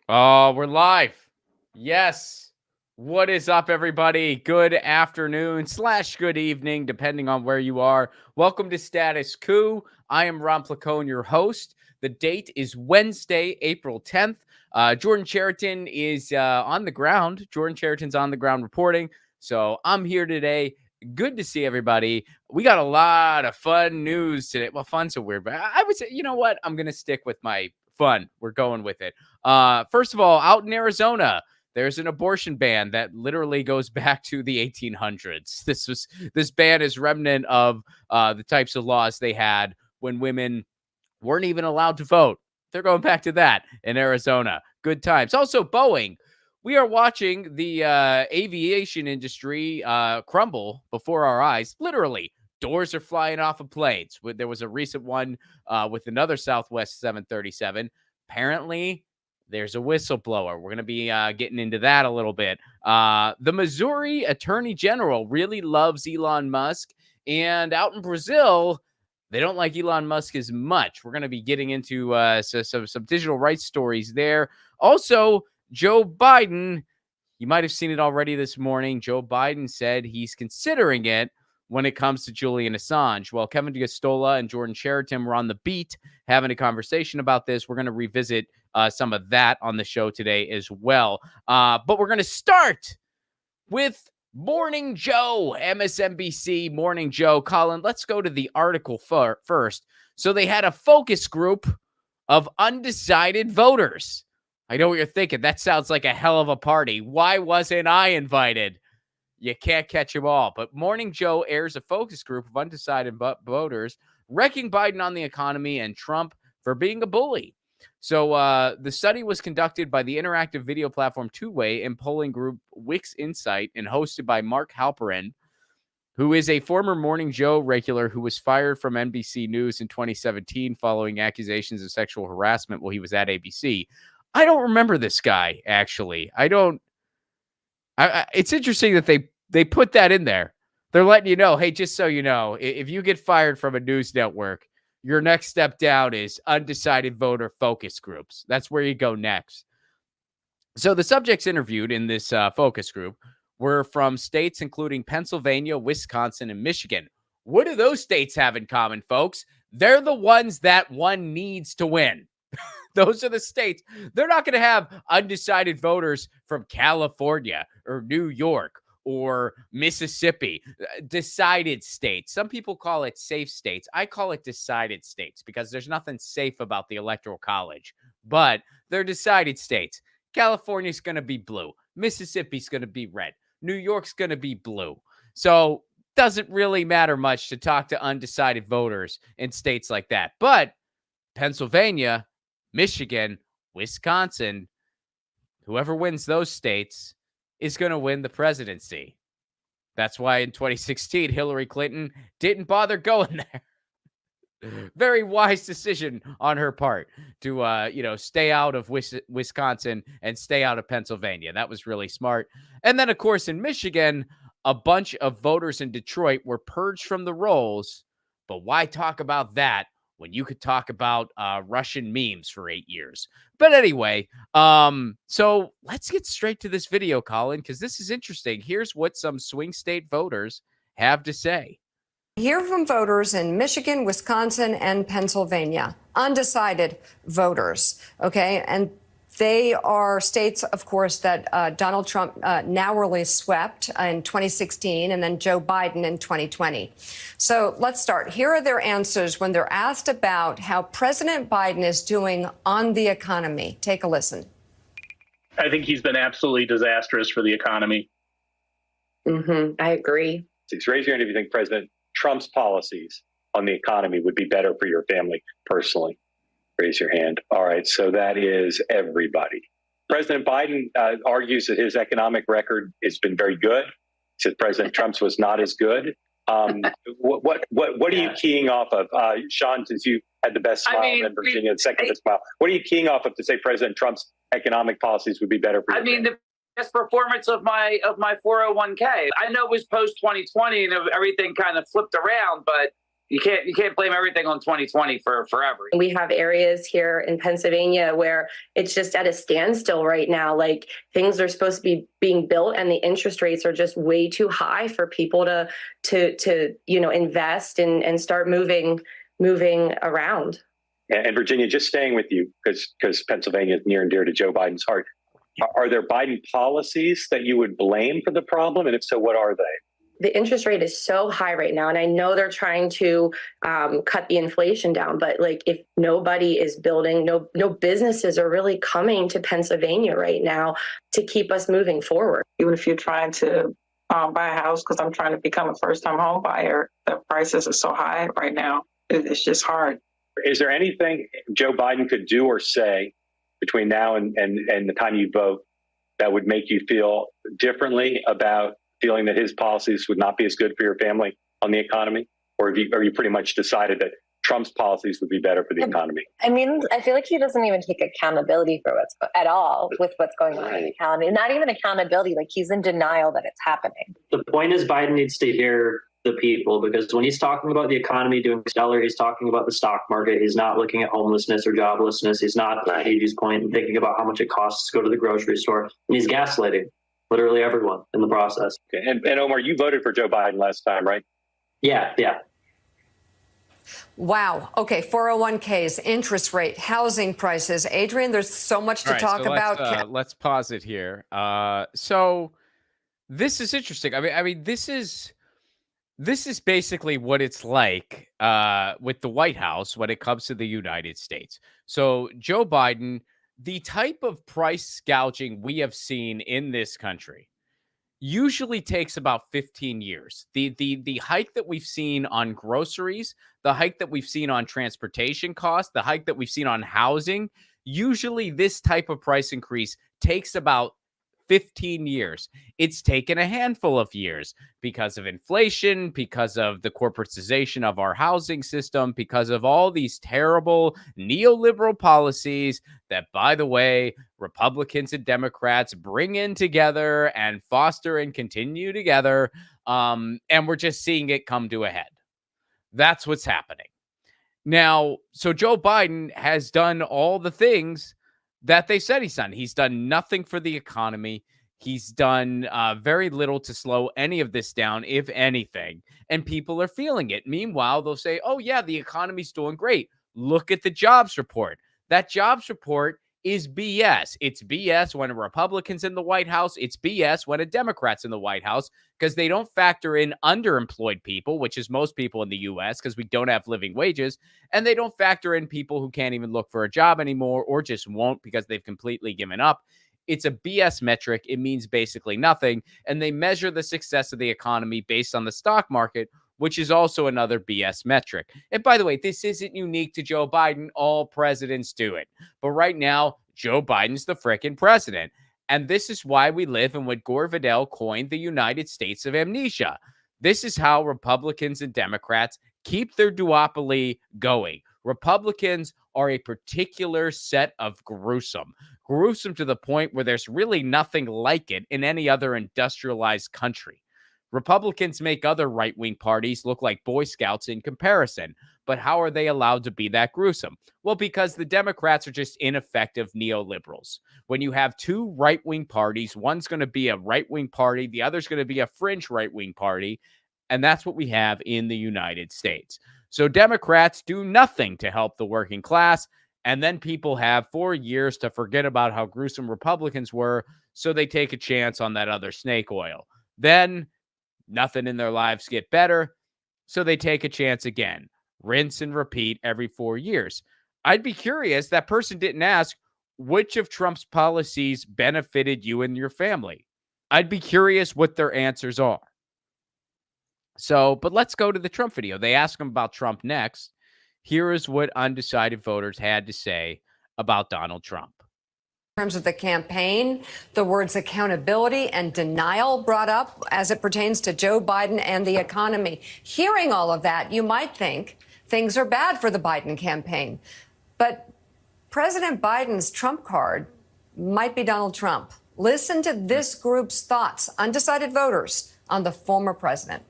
Oh, we're live. Yes. What is up, everybody? Good afternoon / good evening, depending on where you are. Welcome to Status Coup. I am Ron Placone, your host. The date is Wednesday, April 10th. Jordan Cheriton is on the ground. Jordan Cheriton's on the ground reporting. So I'm here today. Good to see everybody. We got a lot of fun news today. Well, fun's a weird, but I would say, you know what? I'm going to stick with my fun. We're going with it. First of all, out in Arizona, there's an abortion ban that literally goes back to the 1800s. This ban is remnant of the types of laws they had when women weren't even allowed to vote. They're going back to that in Arizona. Good times. Also, Boeing. We are watching the aviation industry crumble before our eyes. Literally, doors are flying off of planes. There was a recent one with another Southwest 737. Apparently, there's a whistleblower. We're going to be getting into that a little bit. The Missouri Attorney General really loves Elon Musk. And out in Brazil, they don't like Elon Musk as much. We're going to be getting into some digital rights stories there. Also, Joe Biden, you might have seen it already this morning. Joe Biden said he's considering it when it comes to Julian Assange. Well, Kevin D'Agostola and Jordan Cheriton were on the beat having a conversation about this. We're going to revisit some of that on the show today as well. But we're going to start with Morning Joe, MSNBC Morning Joe. Colin, let's go to the article first. So they had a focus group of undecided voters. I know what you're thinking. That sounds like a hell of a party. Why wasn't I invited? You can't catch them all. But Morning Joe airs a focus group of undecided voters wrecking Biden on the economy and Trump for being a bully. So the study was conducted by the interactive video platform Two-Way and polling group Wix Insight and hosted by Mark Halperin, who is a former Morning Joe regular who was fired from NBC News in 2017 following accusations of sexual harassment while he was at ABC. I don't remember this guy, actually. It's interesting that they put that in there. They're letting you know, hey, just so you know, if you get fired from a news network, your next step down is undecided voter focus groups. That's where you go next. So the subjects interviewed in this focus group were from states including Pennsylvania, Wisconsin, and Michigan. What do those states have in common, folks? They're the ones that one needs to win. Those are the states. They're not going to have undecided voters from California or New York or Mississippi. Decided states. Some people call it safe states. I call it decided states because there's nothing safe about the Electoral College, but they're decided states. California's going to be blue. Mississippi's going to be red. New York's going to be blue. So doesn't really matter much to talk to undecided voters in states like that. But Pennsylvania, Michigan, Wisconsin, whoever wins those states is going to win the presidency. That's why in 2016, Hillary Clinton didn't bother going there. Very wise decision on her part to, stay out of Wisconsin and stay out of Pennsylvania. That was really smart. And then, of course, in Michigan, a bunch of voters in Detroit were purged from the rolls. But why talk about that when you could talk about Russian memes for 8 years? But anyway, so let's get straight to this video, Colin, because this is interesting. Here's what some swing state voters have to say. Hear from voters in Michigan, Wisconsin, and Pennsylvania, undecided voters, okay? And they are states, of course, that Donald Trump narrowly swept in 2016 and then Joe Biden in 2020. So let's start. Here are their answers when they're asked about how President Biden is doing on the economy. Take a listen. I think he's been absolutely disastrous for the economy. I agree. Raise your hand if you think President Trump's policies on the economy would be better for your family personally. Raise your hand. All right. So that is everybody. President Biden argues that his economic record has been very good. He said President Trump's was not as good. What are you keying off of? Sean, since you had the best smile in Virginia, the second best smile, what are you keying off of to say President Trump's economic policies would be better for your family? The best performance of my 401k. I know it was post 2020 and everything kind of flipped around, but You can't blame everything on 2020 for forever. We have areas here in Pennsylvania where it's just at a standstill right now. Like things are supposed to be being built and the interest rates are just way too high for people to invest and start moving around. And Virginia, just staying with you because Pennsylvania is near and dear to Joe Biden's heart. Are there Biden policies that you would blame for the problem? And if so, what are they? The interest rate is so high right now. And I know they're trying to cut the inflation down. But like if nobody is building, no businesses are really coming to Pennsylvania right now to keep us moving forward. Even if you're trying to buy a house, because I'm trying to become a first-time home buyer, the prices are so high right now. It's just hard. Is there anything Joe Biden could do or say between now and the time you vote that would make you feel differently about feeling that his policies would not be as good for your family on the economy? Or are you pretty much decided that Trump's policies would be better for the economy? I mean, I feel like he doesn't even take accountability for what's going on in the economy. Not even accountability. Like he's in denial that it's happening. The point is Biden needs to hear the people, because when he's talking about the economy doing stellar, he's talking about the stock market. He's not looking at homelessness or joblessness. He's not, at Eugene's point, and thinking about how much it costs to go to the grocery store. And he's gaslighting literally everyone in the process. Okay. And Omar, you voted for Joe Biden last time, right? Yeah. Wow. Okay. 401ks, interest rate, housing prices. Adrian, there's so much to talk about. Let's pause it here. So this is interesting. I mean, this is basically what it's like with the White House when it comes to the United States. So Joe Biden, the type of price gouging we have seen in this country usually takes about 15 years. The hike that we've seen on groceries, the hike that we've seen on transportation costs, the hike that we've seen on housing, usually this type of price increase takes about 15 years. It's taken a handful of years because of inflation, because of the corporatization of our housing system, because of all these terrible neoliberal policies that, by the way, Republicans and Democrats bring in together and foster and continue together. And we're just seeing it come to a head. That's what's happening. Now, so Joe Biden has done all the things that they said he's done. He's done nothing for the economy. He's done very little to slow any of this down, if anything. And people are feeling it. Meanwhile, they'll say, oh, yeah, the economy's doing great. Look at the jobs report. That jobs report is BS. It's BS when a Republican's in the White House. It's BS when a Democrat's in the White House, because they don't factor in underemployed people, which is most people in the U.S. because we don't have living wages. And they don't factor in people who can't even look for a job anymore or just won't because they've completely given up. It's a BS metric. It means basically nothing. And they measure the success of the economy based on the stock market, which is also another BS metric. And by the way, this isn't unique to Joe Biden. All presidents do it. But right now, Joe Biden's the frickin' president. And this is why we live in what Gore Vidal coined the United States of amnesia. This is how Republicans and Democrats keep their duopoly going. Republicans are a particular set of gruesome to the point where there's really nothing like it in any other industrialized country. Republicans make other right-wing parties look like Boy Scouts in comparison. But how are they allowed to be that gruesome? Well, because the Democrats are just ineffective neoliberals. When you have two right-wing parties, one's going to be a right-wing party, the other's going to be a fringe right-wing party, and that's what we have in the United States. So Democrats do nothing to help the working class, and then people have 4 years to forget about how gruesome Republicans were, so they take a chance on that other snake oil. Then nothing in their lives get better, so they take a chance again. Rinse and repeat every 4 years. I'd be curious, that person didn't ask, which of Trump's policies benefited you and your family? I'd be curious what their answers are. So, but let's go to the Trump video. They ask him about Trump next. Here is what undecided voters had to say about Donald Trump. In terms of the campaign, the words accountability and denial brought up as it pertains to Joe Biden and the economy. Hearing all of that, you might think things are bad for the Biden campaign. But President Biden's Trump card might be Donald Trump. Listen to this group's thoughts, undecided voters, on the former president.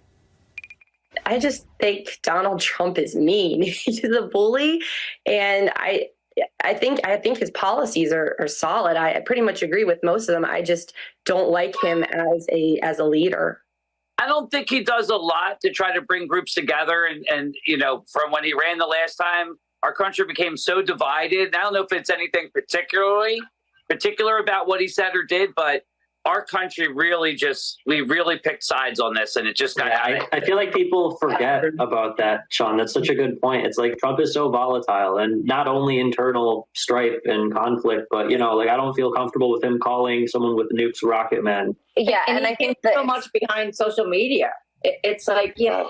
I just think Donald Trump is mean. He's a bully, and I think his policies are solid. I pretty much agree with most of them. I just don't like him as a leader. I don't think he does a lot to try to bring groups together. And you know, from when he ran the last time, our country became so divided. I don't know if it's anything particular about what he said or did, but our country really we really picked sides on this, and it just got out. I feel like people forget about that, Sean. That's such a good point. It's like Trump is so volatile, and not only internal strife and conflict, but you know, like I don't feel comfortable with him calling someone with nukes rocket man. Yeah, and I think so much behind social media. It's like, you know,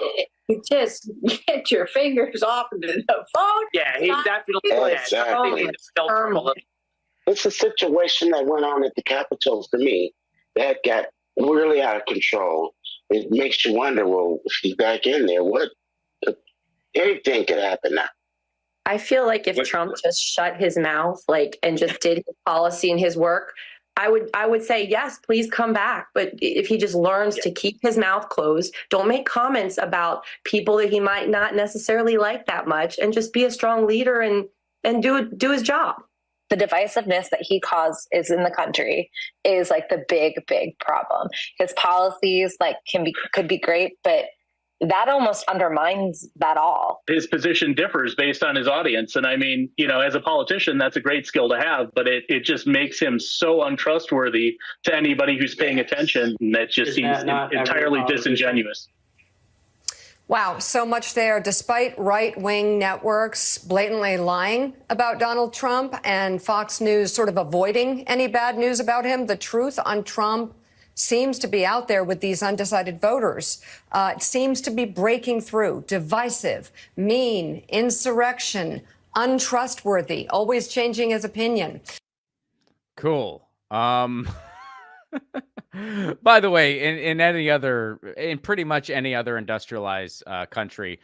you just get your fingers off the phone. Yeah, he definitely It's a situation that went on at the Capitol for me that got really out of control. It makes you wonder, well, if he's back in there, anything could happen now. I feel like if Trump just shut his mouth, and just did his policy and his work, I would say, yes, please come back. But if he just learns to keep his mouth closed, don't make comments about people that he might not necessarily like that much, and just be a strong leader and do his job. The divisiveness that he caused is in the country is like the big problem. His policies could be great, but that almost undermines that all. His position differs based on his audience. And I mean, you know, as a politician, that's a great skill to have, but it just makes him so untrustworthy to anybody who's paying attention. And that just seems entirely disingenuous. Wow, so much there. Despite right-wing networks blatantly lying about Donald Trump and Fox News sort of avoiding any bad news about him, the truth on Trump seems to be out there with these undecided voters. It seems to be breaking through. Divisive, mean, insurrection, untrustworthy, always changing his opinion. Cool. By the way, in pretty much any other industrialized country,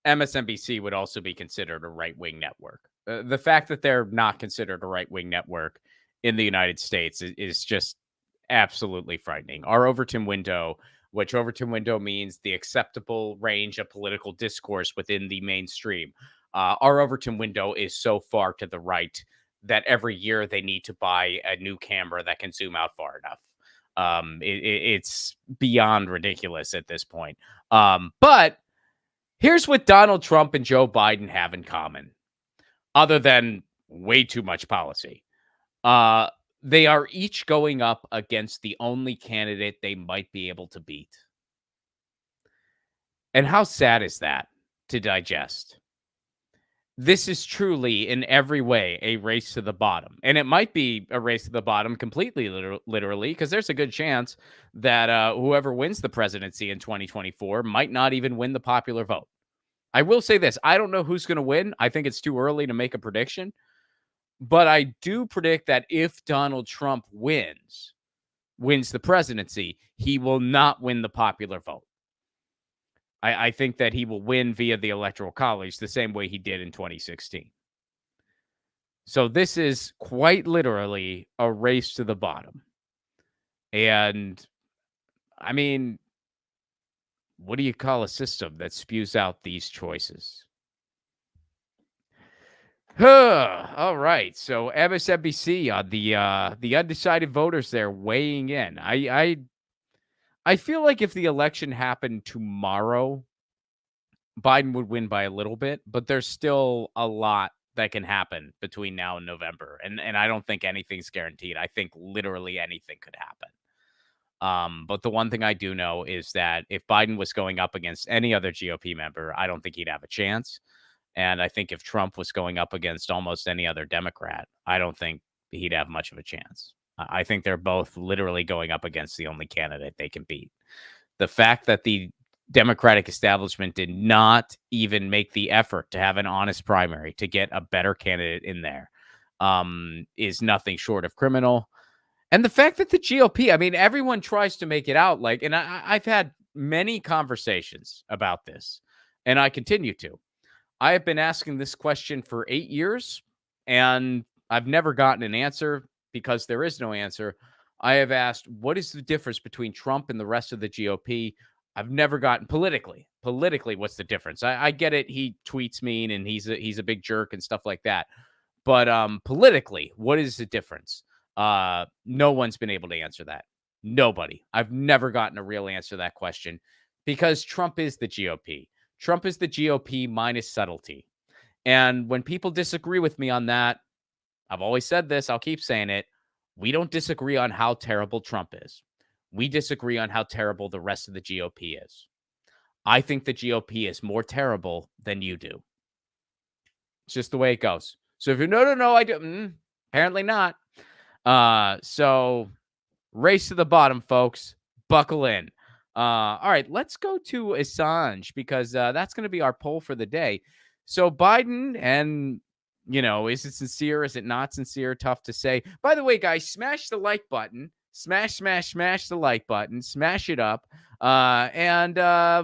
MSNBC would also be considered a right-wing network. The fact that they're not considered a right-wing network in the United States is just absolutely frightening. Our Overton window, which Overton window means the acceptable range of political discourse within the mainstream. Our Overton window is so far to the right that every year they need to buy a new camera that can zoom out far enough. It's beyond ridiculous at this point. But here's what Donald Trump and Joe Biden have in common, other than way too much policy. They are each going up against the only candidate they might be able to beat. And how sad is that to digest? This is truly, in every way, a race to the bottom. And it might be a race to the bottom completely, literally, because there's a good chance that whoever wins the presidency in 2024 might not even win the popular vote. I will say this. I don't know who's going to win. I think it's too early to make a prediction. But I do predict that if Donald Trump wins the presidency, he will not win the popular vote. I think that he will win via the Electoral College the same way he did in 2016. So this is quite literally a race to the bottom. And, I mean, what do you call a system that spews out these choices? All right. So MSNBC on the undecided voters there weighing in. I feel like if the election happened tomorrow, Biden would win by a little bit, but there's still a lot that can happen between now and November. And I don't think anything's guaranteed. I think literally anything could happen. But the one thing I do know is that if Biden was going up against any other GOP member, I don't think he'd have a chance. And I think if Trump was going up against almost any other Democrat, I don't think he'd have much of a chance. I think they're both literally going up against the only candidate they can beat. The fact that the Democratic establishment did not even make the effort to have an honest primary to get a better candidate in there is nothing short of criminal. And the fact that the GOP, I mean, everyone tries to make it out like, and I've had many conversations about this, and I continue to. I have been asking this question for 8 years, and I've never gotten an answer because there is no answer. I have asked, what is the difference between Trump and the rest of the GOP? I've never gotten politically. Politically, what's the difference? I get it. He tweets mean and he's a big jerk and stuff like that. But politically, what is the difference? No one's been able to answer that. Nobody. I've never gotten a real answer to that question because Trump is the GOP. Trump is the GOP minus subtlety. And when people disagree with me on that, I've always said this, I'll keep saying it. We don't disagree on how terrible Trump is. We disagree on how terrible the rest of the GOP is. I think the GOP is more terrible than you do. It's just the way it goes. So if you're no, I do. Apparently not. So race to the bottom, folks. Buckle in. All right, let's go to Assange because that's going to be our poll for the day. So Biden and, is it sincere? Is it not sincere? Tough to say. By the way, guys, smash the like button. Smash the like button. Smash it up. And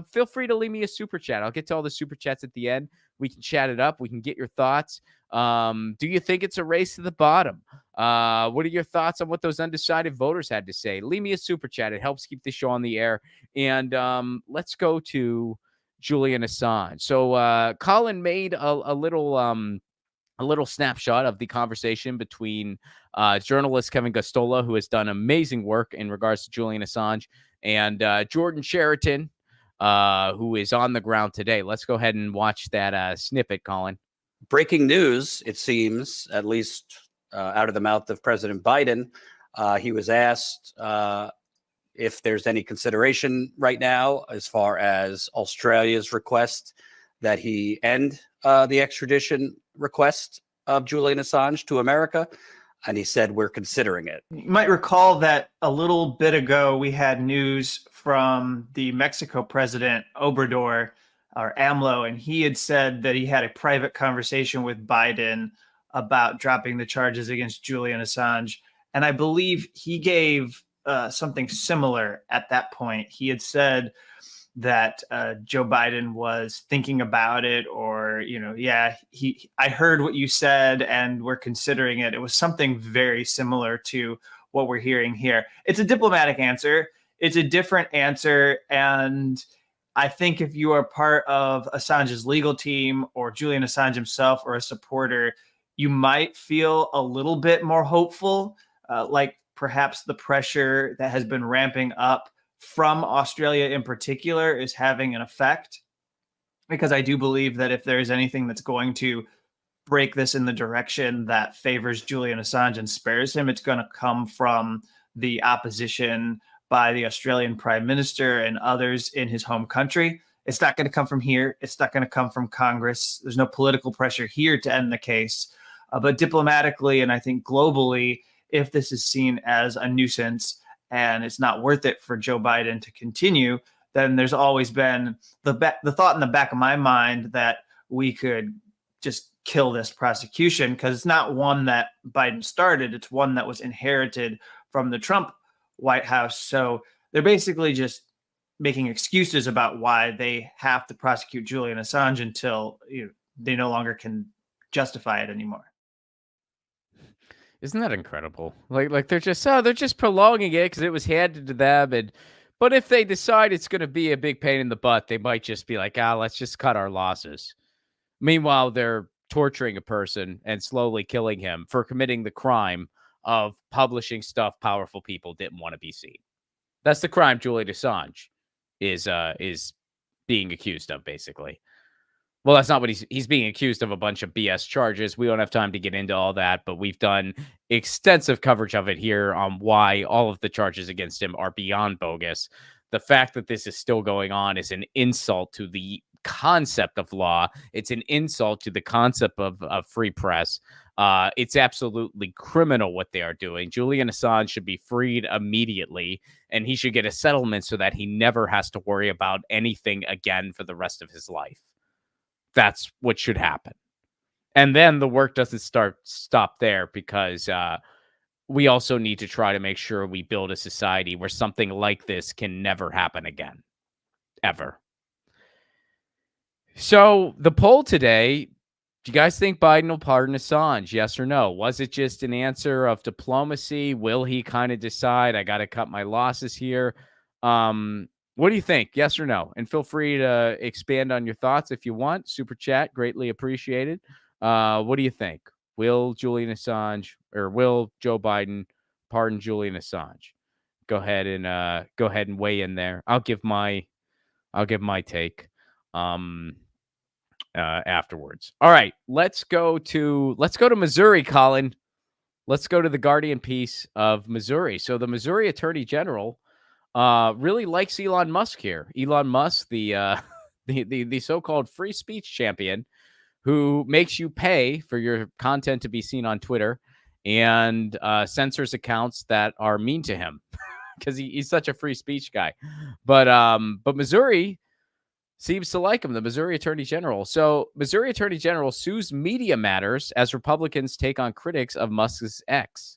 feel free to leave me a super chat. I'll get to all the super chats at the end. We can chat it up. We can get your thoughts. Do you think it's a race to the bottom? What are your thoughts on what those undecided voters had to say? Leave me a super chat. It helps keep the show on the air. And let's go to Julian Assange. So Colin made a little snapshot of the conversation between journalist Kevin Gosztola, who has done amazing work in regards to Julian Assange, and Jordan Sheraton, who is on the ground today. Let's go ahead and watch that snippet, Colin. Breaking news, it seems, at least out of the mouth of President Biden. He was asked if there's any consideration right now as far as Australia's request that he end the extradition request of Julian Assange to America. And he said, we're considering it. You might recall that a little bit ago, we had news from the Mexico president, Obrador, or AMLO, and he had said that he had a private conversation with Biden about dropping the charges against Julian Assange. And I believe he gave something similar at that point. He had said that Joe Biden was thinking about it, or, I heard what you said and we're considering it. It was something very similar to what we're hearing here. It's a diplomatic answer. It's a different answer. And I think if you are part of Assange's legal team or Julian Assange himself or a supporter, you might feel a little bit more hopeful, like perhaps the pressure that has been ramping up from Australia in particular is having an effect. Because I do believe that if there's anything that's going to break this in the direction that favors Julian Assange and spares him, it's going to come from the opposition by the Australian Prime Minister and others in his home country. It's not going to come from here. It's not going to come from Congress. There's no political pressure here to end the case. But diplomatically, and I think globally, if this is seen as a nuisance and it's not worth it for Joe Biden to continue, then there's always been the thought in the back of my mind that we could just kill this prosecution, because it's not one that Biden started. It's one that was inherited from the Trump White House. So they're basically just making excuses about why they have to prosecute Julian Assange until they no longer can justify it anymore. Isn't that incredible? Like they're just prolonging it because it was handed to them. But if they decide it's going to be a big pain in the butt, they might just be like, let's just cut our losses. Meanwhile, they're torturing a person and slowly killing him for committing the crime of publishing stuff powerful people didn't want to be seen. That's the crime Julian Assange is being accused of, basically. Well, that's not what he's being accused of, a bunch of BS charges. We don't have time to get into all that, but we've done extensive coverage of it here on why all of the charges against him are beyond bogus. The fact that this is still going on is an insult to the concept of law. It's an insult to the concept of free press. It's absolutely criminal what they are doing. Julian Assange should be freed immediately, and he should get a settlement so that he never has to worry about anything again for the rest of his life. That's what should happen. And then the work doesn't stop there, because we also need to try to make sure we build a society where something like this can never happen again. Ever. So the poll today, do you guys think Biden will pardon Assange? Yes or no? Was it just an answer of diplomacy? Will he kind of decide, I got to cut my losses here? What do you think? Yes or no? And feel free to expand on your thoughts if you want. Super chat, greatly appreciated. What do you think? Will Julian Assange or will Joe Biden pardon Julian Assange? Go ahead and weigh in there. I'll give my take afterwards. All right, let's go to Missouri, Colin. Let's go to the Guardian piece of Missouri. So the Missouri Attorney General really likes Elon Musk here. Elon Musk, the so-called free speech champion, who makes you pay for your content to be seen on Twitter and censors accounts that are mean to him because he's such a free speech guy. But Missouri seems to like him, the Missouri Attorney General. So Missouri Attorney General sues Media Matters as Republicans take on critics of Musk's X.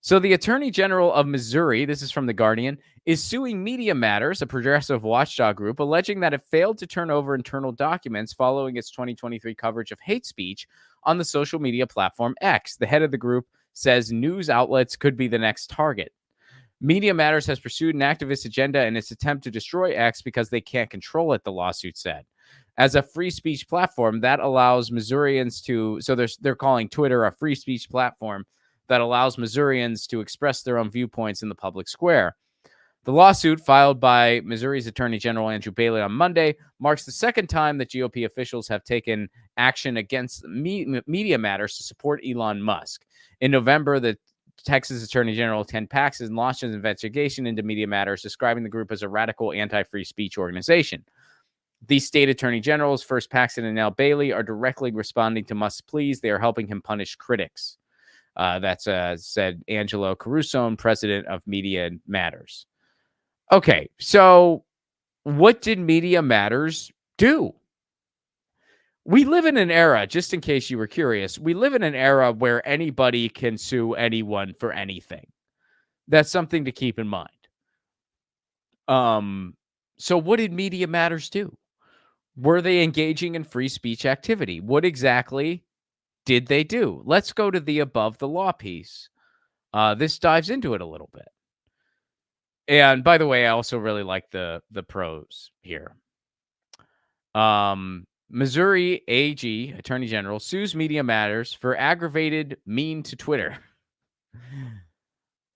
So the Attorney General of Missouri, this is from The Guardian, is suing Media Matters, a progressive watchdog group, alleging that it failed to turn over internal documents following its 2023 coverage of hate speech on the social media platform X. The head of the group says news outlets could be the next target. Media Matters has pursued an activist agenda in its attempt to destroy X because they can't control it, the lawsuit said. As a free speech platform, that allows Missourians to... So they're calling Twitter a free speech platform that allows Missourians to express their own viewpoints in the public square. The lawsuit, filed by Missouri's Attorney General Andrew Bailey on Monday, marks the second time that GOP officials have taken action against Media Matters to support Elon Musk. In November, the Texas Attorney General Ken Paxton launched an investigation into Media Matters, describing the group as a radical anti-free speech organization. The state attorney generals, first Paxton and now Bailey, are directly responding to Musk's pleas. They are helping him punish critics. That's said Angelo Caruso, president of Media Matters. Okay, so what did Media Matters do? We live in an era, just in case you were curious, we live in an era where anybody can sue anyone for anything. That's something to keep in mind. So what did Media Matters do? Were they engaging in free speech activity? What exactly did they do? Let's go to the above the law piece. This dives into it a little bit. And by the way, I also really like the prose here. Missouri AG, Attorney General, sues Media Matters for aggravated mean to Twitter.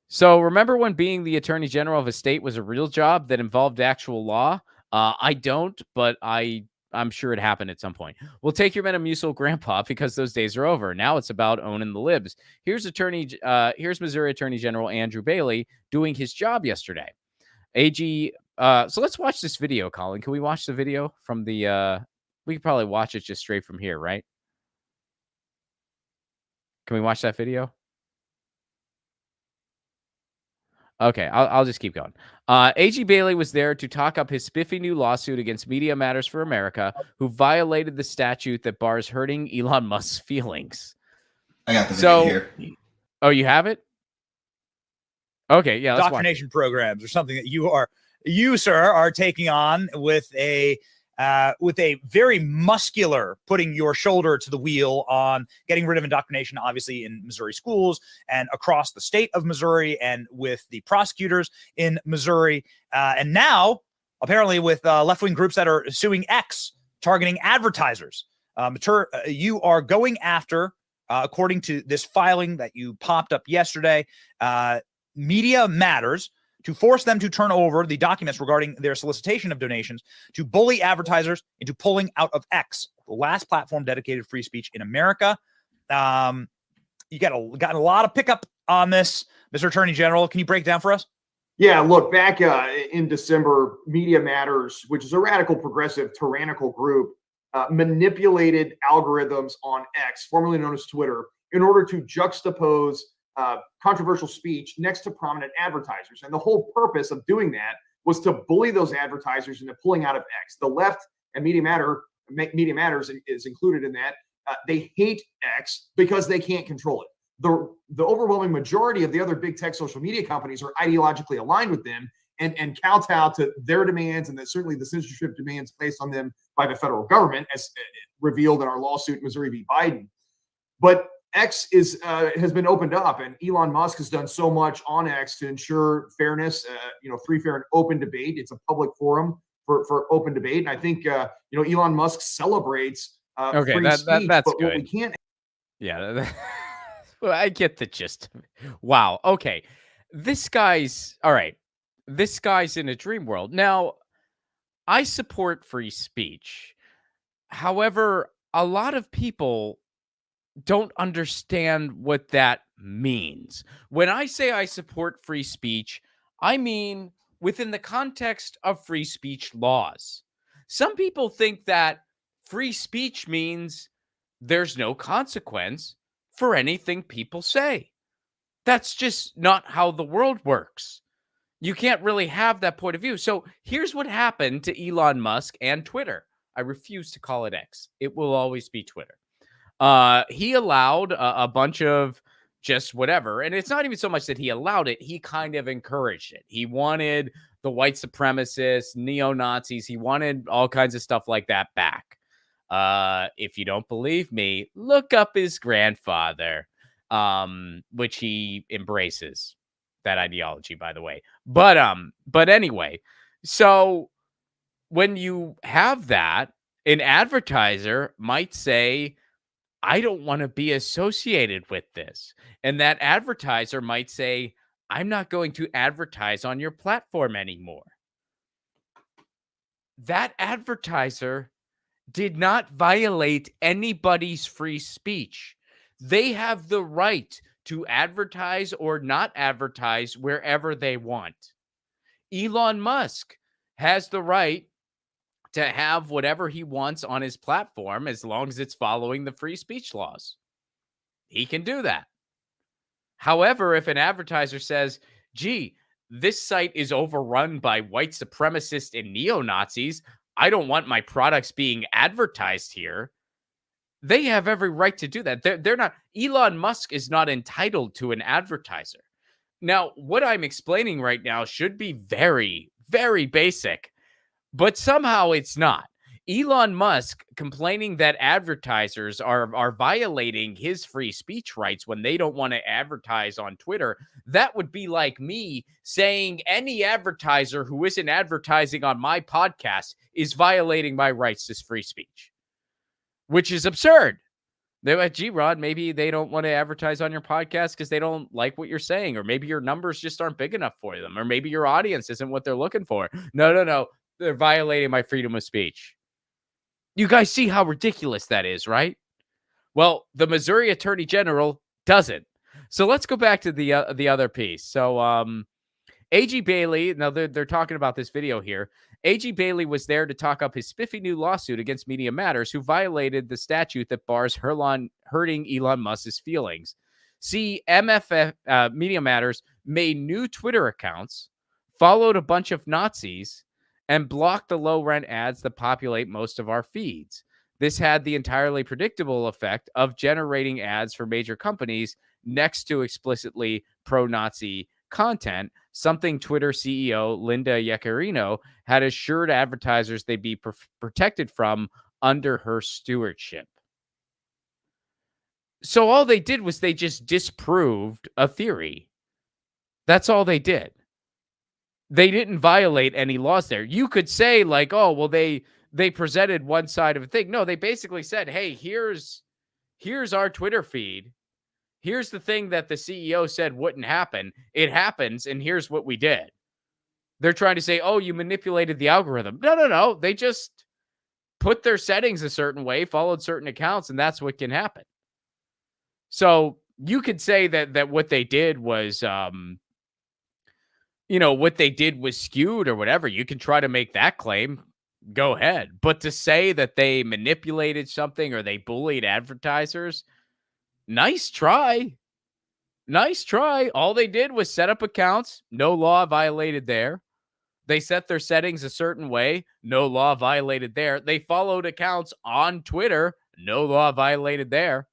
So remember when being the Attorney General of a state was a real job that involved actual law? I don't, but I'm sure it happened at some point. We'll take your Metamucil grandpa because those days are over. Now it's about owning the libs. Here's Missouri Attorney General Andrew Bailey doing his job yesterday. AG, so let's watch this video, Colin. Can we watch the video from the, we could probably watch it just straight from here, right? Can we watch that video? Okay, I'll just keep going. A.G. Bailey was there to talk up his spiffy new lawsuit against Media Matters for America, who violated the statute that bars hurting Elon Musk's feelings. I got the video here. Oh, you have it? Okay, yeah. Indoctrination programs or something that you, sir, are taking on with a very muscular putting your shoulder to the wheel on getting rid of indoctrination, obviously in Missouri schools and across the state of Missouri and with the prosecutors in Missouri. And now, apparently, with left-wing groups that are suing X, targeting advertisers. You are going after, according to this filing that you popped up yesterday, Media Matters, to force them to turn over the documents regarding their solicitation of donations, to bully advertisers into pulling out of X, the last platform dedicated to free speech in America. You got a lot of pickup on this, Mr. Attorney General. Can you break it down for us? Yeah, look, back in December, Media Matters, which is a radical, progressive, tyrannical group, manipulated algorithms on X, formerly known as Twitter, in order to juxtapose controversial speech next to prominent advertisers. And the whole purpose of doing that was to bully those advertisers into pulling out of X. The left and Media Matters is included in that. They hate X because they can't control it. The overwhelming majority of the other big tech social media companies are ideologically aligned with them and kowtow to their demands, and certainly the censorship demands placed on them by the federal government, as revealed in our lawsuit, Missouri v. Biden. But X is has been opened up, and Elon Musk has done so much on X to ensure fairness, free, fair, and open debate. It's a public forum for open debate, and I think Elon Musk celebrates free speech. That's but good. what we can't. Yeah, well, I get the gist of it. Wow. Okay, this guy's all right. This guy's in a dream world. Now, I support free speech. However, a lot of people don't understand what that means. When I say I support free speech, I mean within the context of free speech laws. Some people think that free speech means there's no consequence for anything people say. That's just not how the world works. You can't really have that point of view. So here's what happened to Elon Musk and Twitter. I refuse to call it X. It will always be Twitter. He allowed a bunch of just whatever. And it's not even so much that he allowed it. He kind of encouraged it. He wanted the white supremacists, neo-Nazis. He wanted all kinds of stuff like that back. If you don't believe me, look up his grandfather, which he embraces that ideology, by the way. But anyway, so when you have that, an advertiser might say, I don't want to be associated with this. And that advertiser might say, I'm not going to advertise on your platform anymore. That advertiser did not violate anybody's free speech. They have the right to advertise or not advertise wherever they want. Elon Musk has the right to have whatever he wants on his platform as long as it's following the free speech laws. He can do that. However, if an advertiser says, gee, this site is overrun by white supremacists and neo-Nazis, I don't want my products being advertised here, they have every right to do that. They're not, Elon Musk is not entitled to an advertiser. Now, what I'm explaining right now should be very, very basic, but somehow it's not. Elon Musk complaining that advertisers are violating his free speech rights when they don't want to advertise on Twitter. That would be like me saying any advertiser who isn't advertising on my podcast is violating my rights to free speech, which is absurd. They're like, gee, Rod, maybe they don't want to advertise on your podcast because they don't like what you're saying, or maybe your numbers just aren't big enough for them, or maybe your audience isn't what they're looking for. No. They're violating my freedom of speech. You guys see how ridiculous that is, right? Well, the Missouri Attorney General doesn't. So let's go back to the other piece. So A.G. Bailey, now they're talking about this video here. A.G. Bailey was there to talk up his spiffy new lawsuit against Media Matters, who violated the statute that bars hurting Elon Musk's feelings. See, Media Matters made new Twitter accounts, followed a bunch of Nazis, and blocked the low-rent ads that populate most of our feeds. This had the entirely predictable effect of generating ads for major companies next to explicitly pro-Nazi content, something Twitter CEO Linda Yaccarino had assured advertisers they'd be protected from under her stewardship. So all they did was they just disproved a theory. That's all they did. They didn't violate any laws there. You could say like, oh, well, they presented one side of a thing. No, they basically said, hey, here's our Twitter feed. Here's the thing that the CEO said wouldn't happen. It happens, and here's what we did. They're trying to say, oh, you manipulated the algorithm. No. They just put their settings a certain way, followed certain accounts, and that's what can happen. So you could say that what they did was what they did was skewed or whatever. You can try to make that claim. Go ahead. But to say that they manipulated something or they bullied advertisers, nice try. Nice try. All they did was set up accounts. No law violated there. They set their settings a certain way. No law violated there. They followed accounts on Twitter. No law violated there.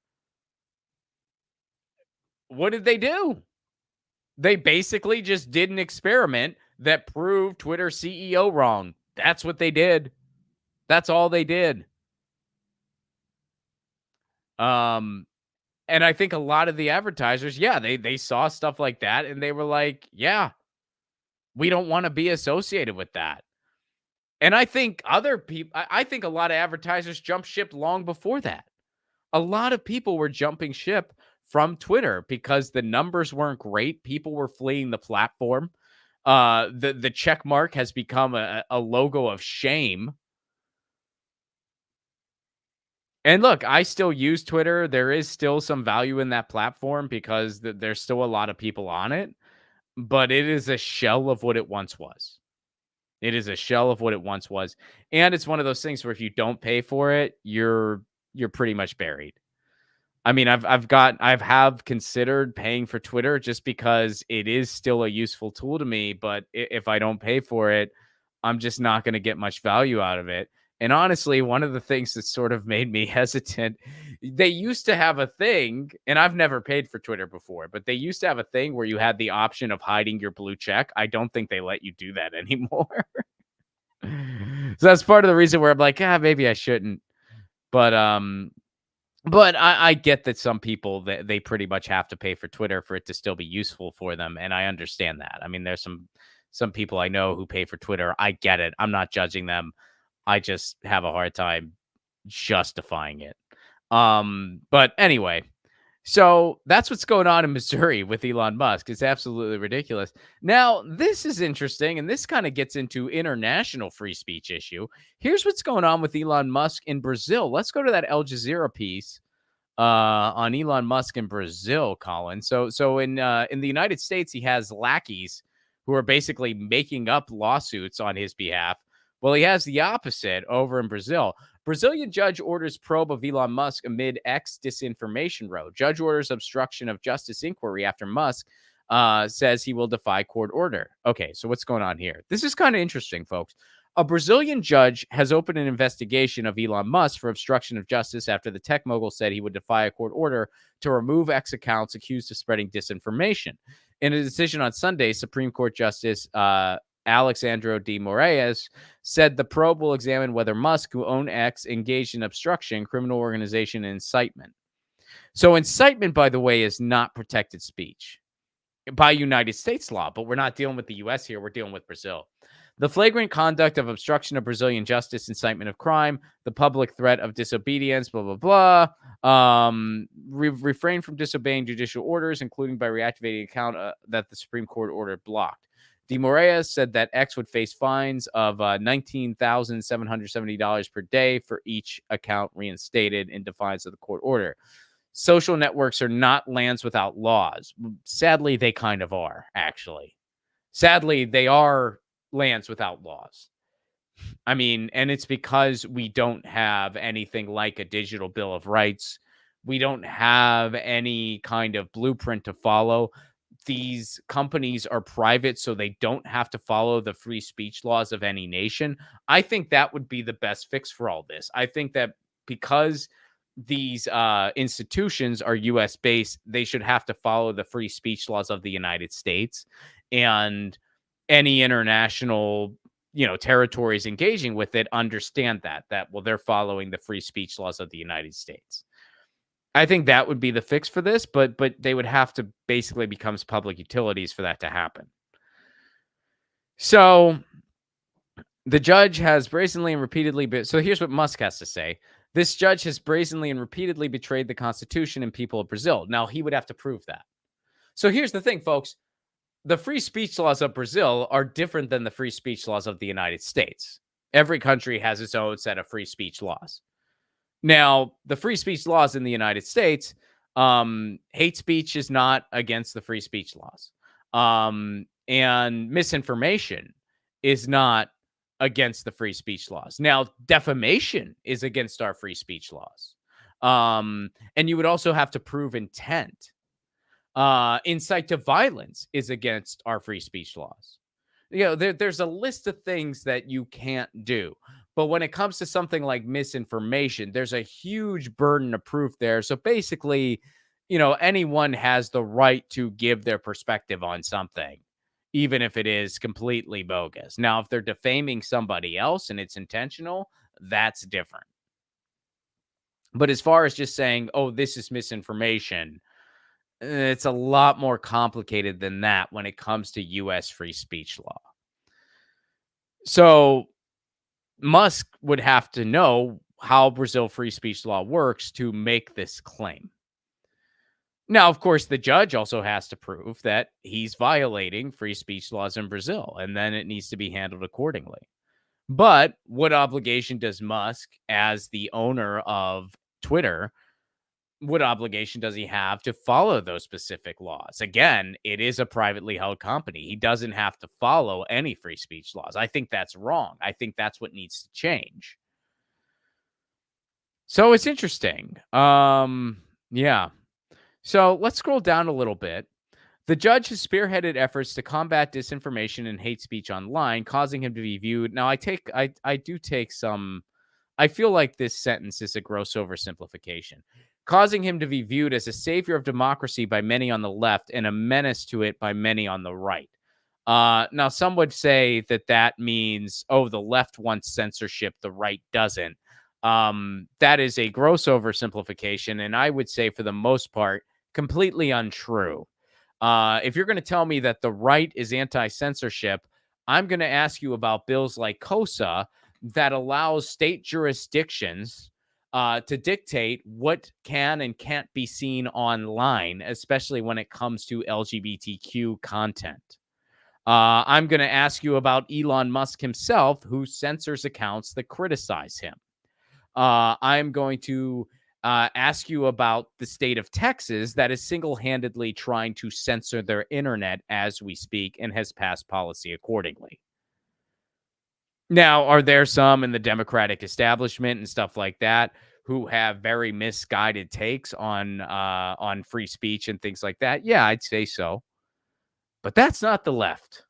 What did they do? They basically just did an experiment that proved Twitter CEO wrong. That's what they did. That's all they did. And I think a lot of the advertisers, yeah, they saw stuff like that and they were like, yeah, we don't want to be associated with that. And I think other people, I think a lot of advertisers jumped ship long before that. A lot of people were jumping ship from Twitter because the numbers weren't great. People were fleeing the platform. The check mark has become a logo of shame. And look, I still use Twitter. There is still some value in that platform because there's still a lot of people on it, but it is a shell of what it once was. It is a shell of what it once was. And it's one of those things where if you don't pay for it, you're pretty much buried. I mean, I've considered paying for Twitter just because it is still a useful tool to me, but if I don't pay for it, I'm just not going to get much value out of it. And honestly, one of the things that sort of made me hesitant, they used to have a thing, and I've never paid for Twitter before, but they used to have a thing where you had the option of hiding your blue check. I don't think they let you do that anymore. So that's part of the reason where I'm like, maybe I shouldn't. But I get that some people they pretty much have to pay for Twitter for it to still be useful for them, and I understand that. I mean, there's some people I know who pay for Twitter. I get it. I'm not judging them. I just have a hard time justifying it. But anyway, so that's what's going on in Missouri with Elon Musk. It's absolutely ridiculous. Now, this is interesting, and this kind of gets into international free speech issue. Here's what's going on with Elon Musk in Brazil. Let's go to that Al Jazeera piece on Elon Musk in Brazil, Colin. So in the United States, he has lackeys who are basically making up lawsuits on his behalf. Well, he has the opposite over in Brazil. Brazilian judge orders probe of Elon Musk amid X disinformation row. Judge orders obstruction of justice inquiry after Musk says he will defy court order. Okay, so what's going on here? This is kind of interesting, folks. A Brazilian judge has opened an investigation of Elon Musk for obstruction of justice after the tech mogul said he would defy a court order to remove X accounts accused of spreading disinformation. In a decision on Sunday, Supreme Court Justice Alexandre de Moraes said the probe will examine whether Musk, who owned X, engaged in obstruction, criminal organization, and incitement. So incitement, by the way, is not protected speech by United States law, but we're not dealing with the U.S. here. We're dealing with Brazil. The flagrant conduct of obstruction of Brazilian justice, incitement of crime, the public threat of disobedience, blah, blah, blah. Refrain from disobeying judicial orders, including by reactivating account that the Supreme Court ordered blocked. De Moraes said that X would face fines of $19,770 per day for each account reinstated in defiance of the court order. Social networks are not lands without laws. Sadly, they kind of are, actually. Sadly, they are lands without laws. I mean, and it's because we don't have anything like a digital Bill of Rights. We don't have any kind of blueprint to follow. These companies are private, so they don't have to follow the free speech laws of any nation. I think that would be the best fix for all this. I think that because these institutions are U.S. based, they should have to follow the free speech laws of the United States, and any international, territories engaging with it understand that well, they're following the free speech laws of the United States. I think that would be the fix for this, but they would have to basically become public utilities for that to happen. So the judge has brazenly and repeatedly so here's what Musk has to say. This judge has brazenly and repeatedly betrayed the Constitution and people of Brazil. Now, he would have to prove that. So here's the thing, folks. The free speech laws of Brazil are different than the free speech laws of the United States. Every country has its own set of free speech laws. Now, the free speech laws in the United States, hate speech is not against the free speech laws. And misinformation is not against the free speech laws. Now, defamation is against our free speech laws. And you would also have to prove intent. Incite to violence is against our free speech laws. There's a list of things that you can't do. But when it comes to something like misinformation, there's a huge burden of proof there. So basically, anyone has the right to give their perspective on something, even if it is completely bogus. Now, if they're defaming somebody else and it's intentional, that's different. But as far as just saying, oh, this is misinformation, it's a lot more complicated than that when it comes to U.S. free speech law. So Musk would have to know how Brazil free speech law works to make this claim. Now, of course, the judge also has to prove that he's violating free speech laws in Brazil, and then it needs to be handled accordingly. But what obligation does Musk, as the owner of Twitter, what obligation does he have to follow those specific laws? Again, it is a privately held company. He doesn't have to follow any free speech laws. I think that's wrong. I think that's what needs to change. So it's interesting. Yeah. So let's scroll down a little bit. The judge has spearheaded efforts to combat disinformation and hate speech online, causing him to be viewed. Now, I feel like this sentence is a gross oversimplification. Causing him to be viewed as a savior of democracy by many on the left and a menace to it by many on the right. Now, some would say that means, oh, the left wants censorship, the right doesn't. That is a gross oversimplification, and I would say, for the most part, completely untrue. If you're going to tell me that the right is anti-censorship, I'm going to ask you about bills like COSA that allows state jurisdictions to dictate what can and can't be seen online, especially when it comes to LGBTQ content. I'm going to ask you about Elon Musk himself, who censors accounts that criticize him. I'm going to ask you about the state of Texas that is single-handedly trying to censor their internet as we speak and has passed policy accordingly. Now, are there some in the Democratic establishment and stuff like that who have very misguided takes on free speech and things like that? Yeah, I'd say so. But that's not the left.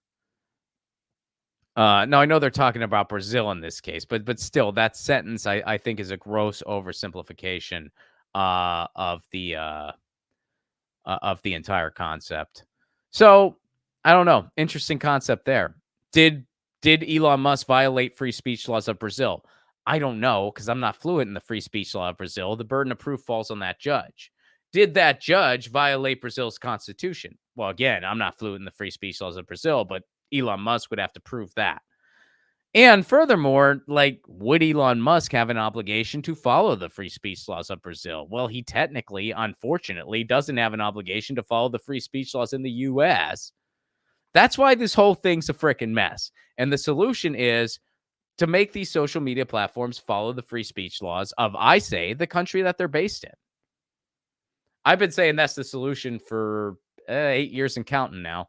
No, I know they're talking about Brazil in this case, but still, that sentence I think is a gross oversimplification of the entire concept. So I don't know. Interesting concept there. Did Elon Musk violate free speech laws of Brazil? I don't know, because I'm not fluent in the free speech law of Brazil. The burden of proof falls on that judge. Did that judge violate Brazil's constitution? Well, again, I'm not fluent in the free speech laws of Brazil, but Elon Musk would have to prove that. And furthermore, would Elon Musk have an obligation to follow the free speech laws of Brazil? Well, he technically, unfortunately, doesn't have an obligation to follow the free speech laws in the U.S. That's why this whole thing's a freaking mess. And the solution is to make these social media platforms follow the free speech laws of, I say, the country that they're based in. I've been saying that's the solution for 8 years and counting now.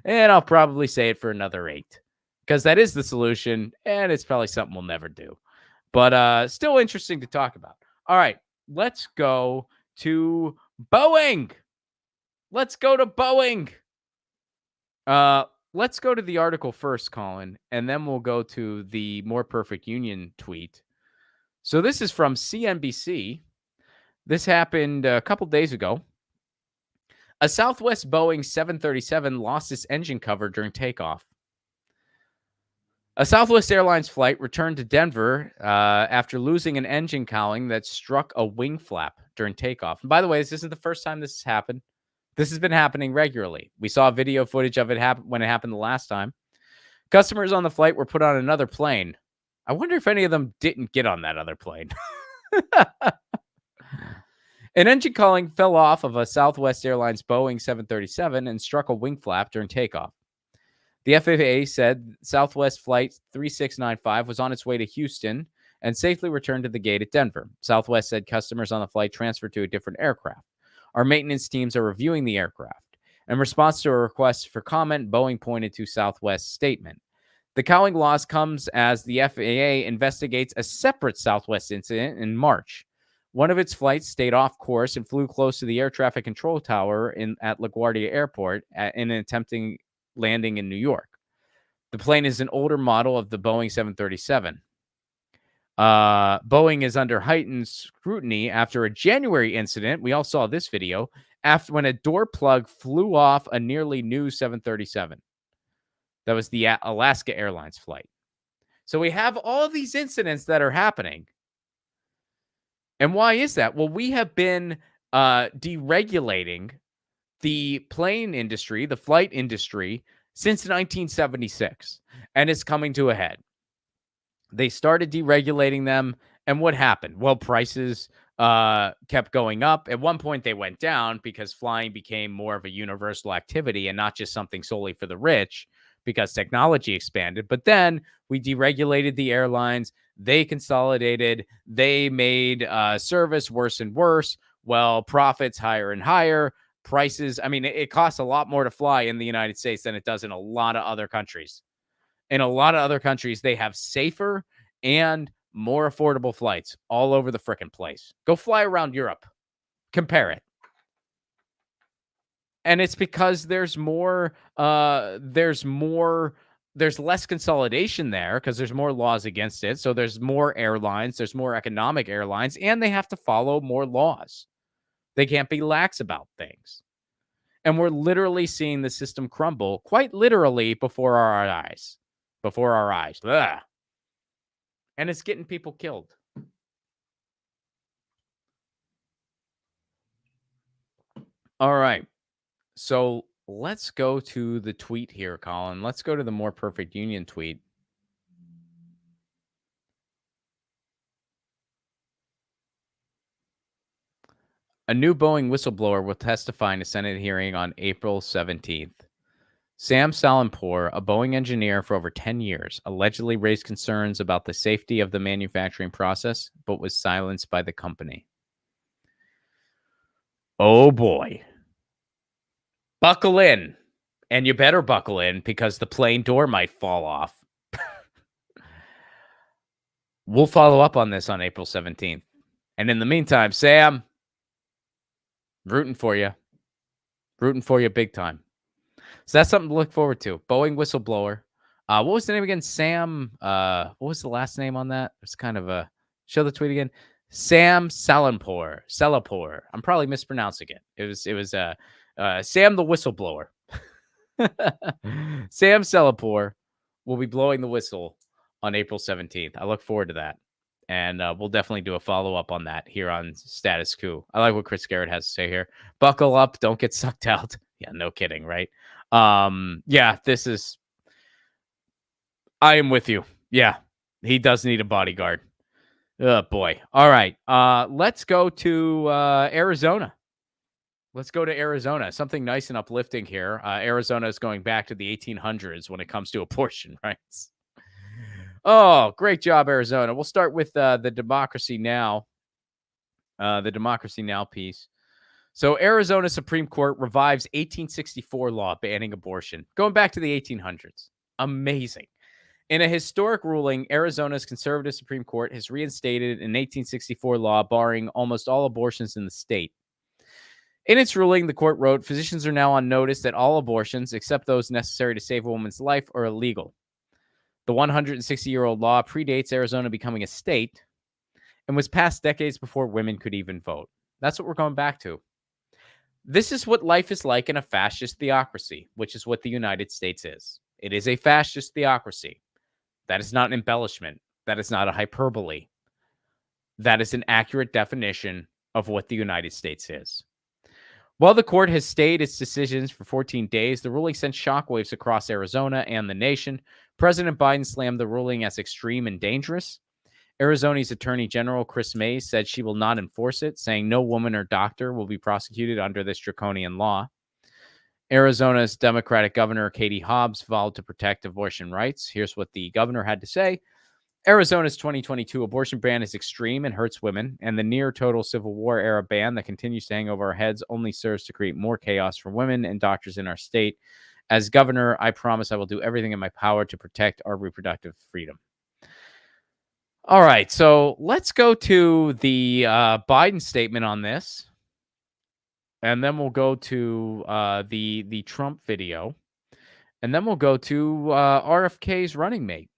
And I'll probably say it for another 8, because that is the solution, and it's probably something we'll never do. But still interesting to talk about. All right, let's go to Boeing. Let's go to Boeing. Let's go to the article first, Colin, and then we'll go to the More Perfect Union tweet. So this is from CNBC. This happened a couple days ago. A Southwest Boeing 737 lost its engine cover during takeoff. A Southwest Airlines flight returned to Denver after losing an engine cowling that struck a wing flap during takeoff. And by the way, this isn't the first time this has happened. This has been happening regularly. We saw video footage of it when it happened the last time. Customers on the flight were put on another plane. I wonder if any of them didn't get on that other plane. An engine cowling fell off of a Southwest Airlines Boeing 737 and struck a wing flap during takeoff. The FAA said Southwest Flight 3695 was on its way to Houston and safely returned to the gate at Denver. Southwest said customers on the flight transferred to a different aircraft. Our maintenance teams are reviewing the aircraft. In response to a request for comment, Boeing pointed to Southwest's statement. The cowling loss comes as the FAA investigates a separate Southwest incident in March. One of its flights stayed off course and flew close to the air traffic control tower at LaGuardia Airport in an attempting landing in New York. The plane is an older model of the Boeing 737. Boeing is under heightened scrutiny after a January incident. We all saw this video when a door plug flew off a nearly new 737. That was the Alaska Airlines flight. So we have all of these incidents that are happening. And why is that? Well, we have been deregulating the plane industry, the flight industry, since 1976, and it's coming to a head. They started deregulating them, and what happened? Well, prices kept going up. At one point, they went down because flying became more of a universal activity and not just something solely for the rich because technology expanded. But then we deregulated the airlines. They consolidated. They made service worse and worse. Well, profits higher and higher. Prices, I mean, it costs a lot more to fly in the United States than it does in a lot of other countries. In a lot of other countries, they have safer and more affordable flights all over the frickin' place. Go fly around Europe. Compare it. And it's because there's less consolidation there because there's more laws against it. So there's more airlines, there's more economic airlines, and they have to follow more laws. They can't be lax about things. And we're literally seeing the system crumble, quite literally before our eyes. Before our eyes. Ugh. And it's getting people killed. All right. So let's go to the tweet here, Colin. Let's go to the More Perfect Union tweet. A new Boeing whistleblower will testify in a Senate hearing on April 17th. Sam Salimpour, a Boeing engineer for over 10 years, allegedly raised concerns about the safety of the manufacturing process, but was silenced by the company. Oh boy. Buckle in. And you better buckle in because the plane door might fall off. We'll follow up on this on April 17th. And in the meantime, Sam, rooting for you. Rooting for you big time. So that's something to look forward to. Boeing whistleblower. What was the name again? Sam. What was the last name on that? It's kind of a show the tweet again. Sam Salimpour. I'm probably mispronouncing it. It was Sam the whistleblower. Sam Salimpour will be blowing the whistle on April 17th. I look forward to that. And we'll definitely do a follow-up on that here on Status Coup. I like what Chris Garrett has to say here. Buckle up. Don't get sucked out. Yeah, no kidding, right? Yeah, this is... I am with you. Yeah, he does need a bodyguard. Oh, boy. All right. Let's go to Arizona. Let's go to Arizona. Something nice and uplifting here. Arizona is going back to the 1800s when it comes to abortion rights. Oh, great job, Arizona. We'll start with the Democracy Now. The Democracy Now piece. So Arizona Supreme Court revives 1864 law banning abortion, going back to the 1800s. Amazing. In a historic ruling, Arizona's conservative Supreme Court has reinstated an 1864 law barring almost all abortions in the state. In its ruling, the court wrote, physicians are now on notice that all abortions, except those necessary to save a woman's life, are illegal. The 160-year-old law predates Arizona becoming a state and was passed decades before women could even vote. That's what we're going back to. This is what life is like in a fascist theocracy, which is what the United States is. It is a fascist theocracy. That is not an embellishment. That is not a hyperbole. That is an accurate definition of what the United States is. While the court has stayed its decisions for 14 days, the ruling sent shockwaves across Arizona and the nation. President Biden slammed the ruling as extreme and dangerous. Arizona's Attorney General Chris Mays said she will not enforce it, saying no woman or doctor will be prosecuted under this draconian law. Arizona's Democratic Governor Katie Hobbs vowed to protect abortion rights. Here's what the governor had to say. Arizona's 2022 abortion ban is extreme and hurts women, and the near-total Civil War-era ban that continues to hang over our heads only serves to create more chaos for women and doctors in our state. As governor, I promise I will do everything in my power to protect our reproductive freedom. All right, so let's go to the Biden statement on this, and then we'll go to the Trump video, and then we'll go to RFK's running mate.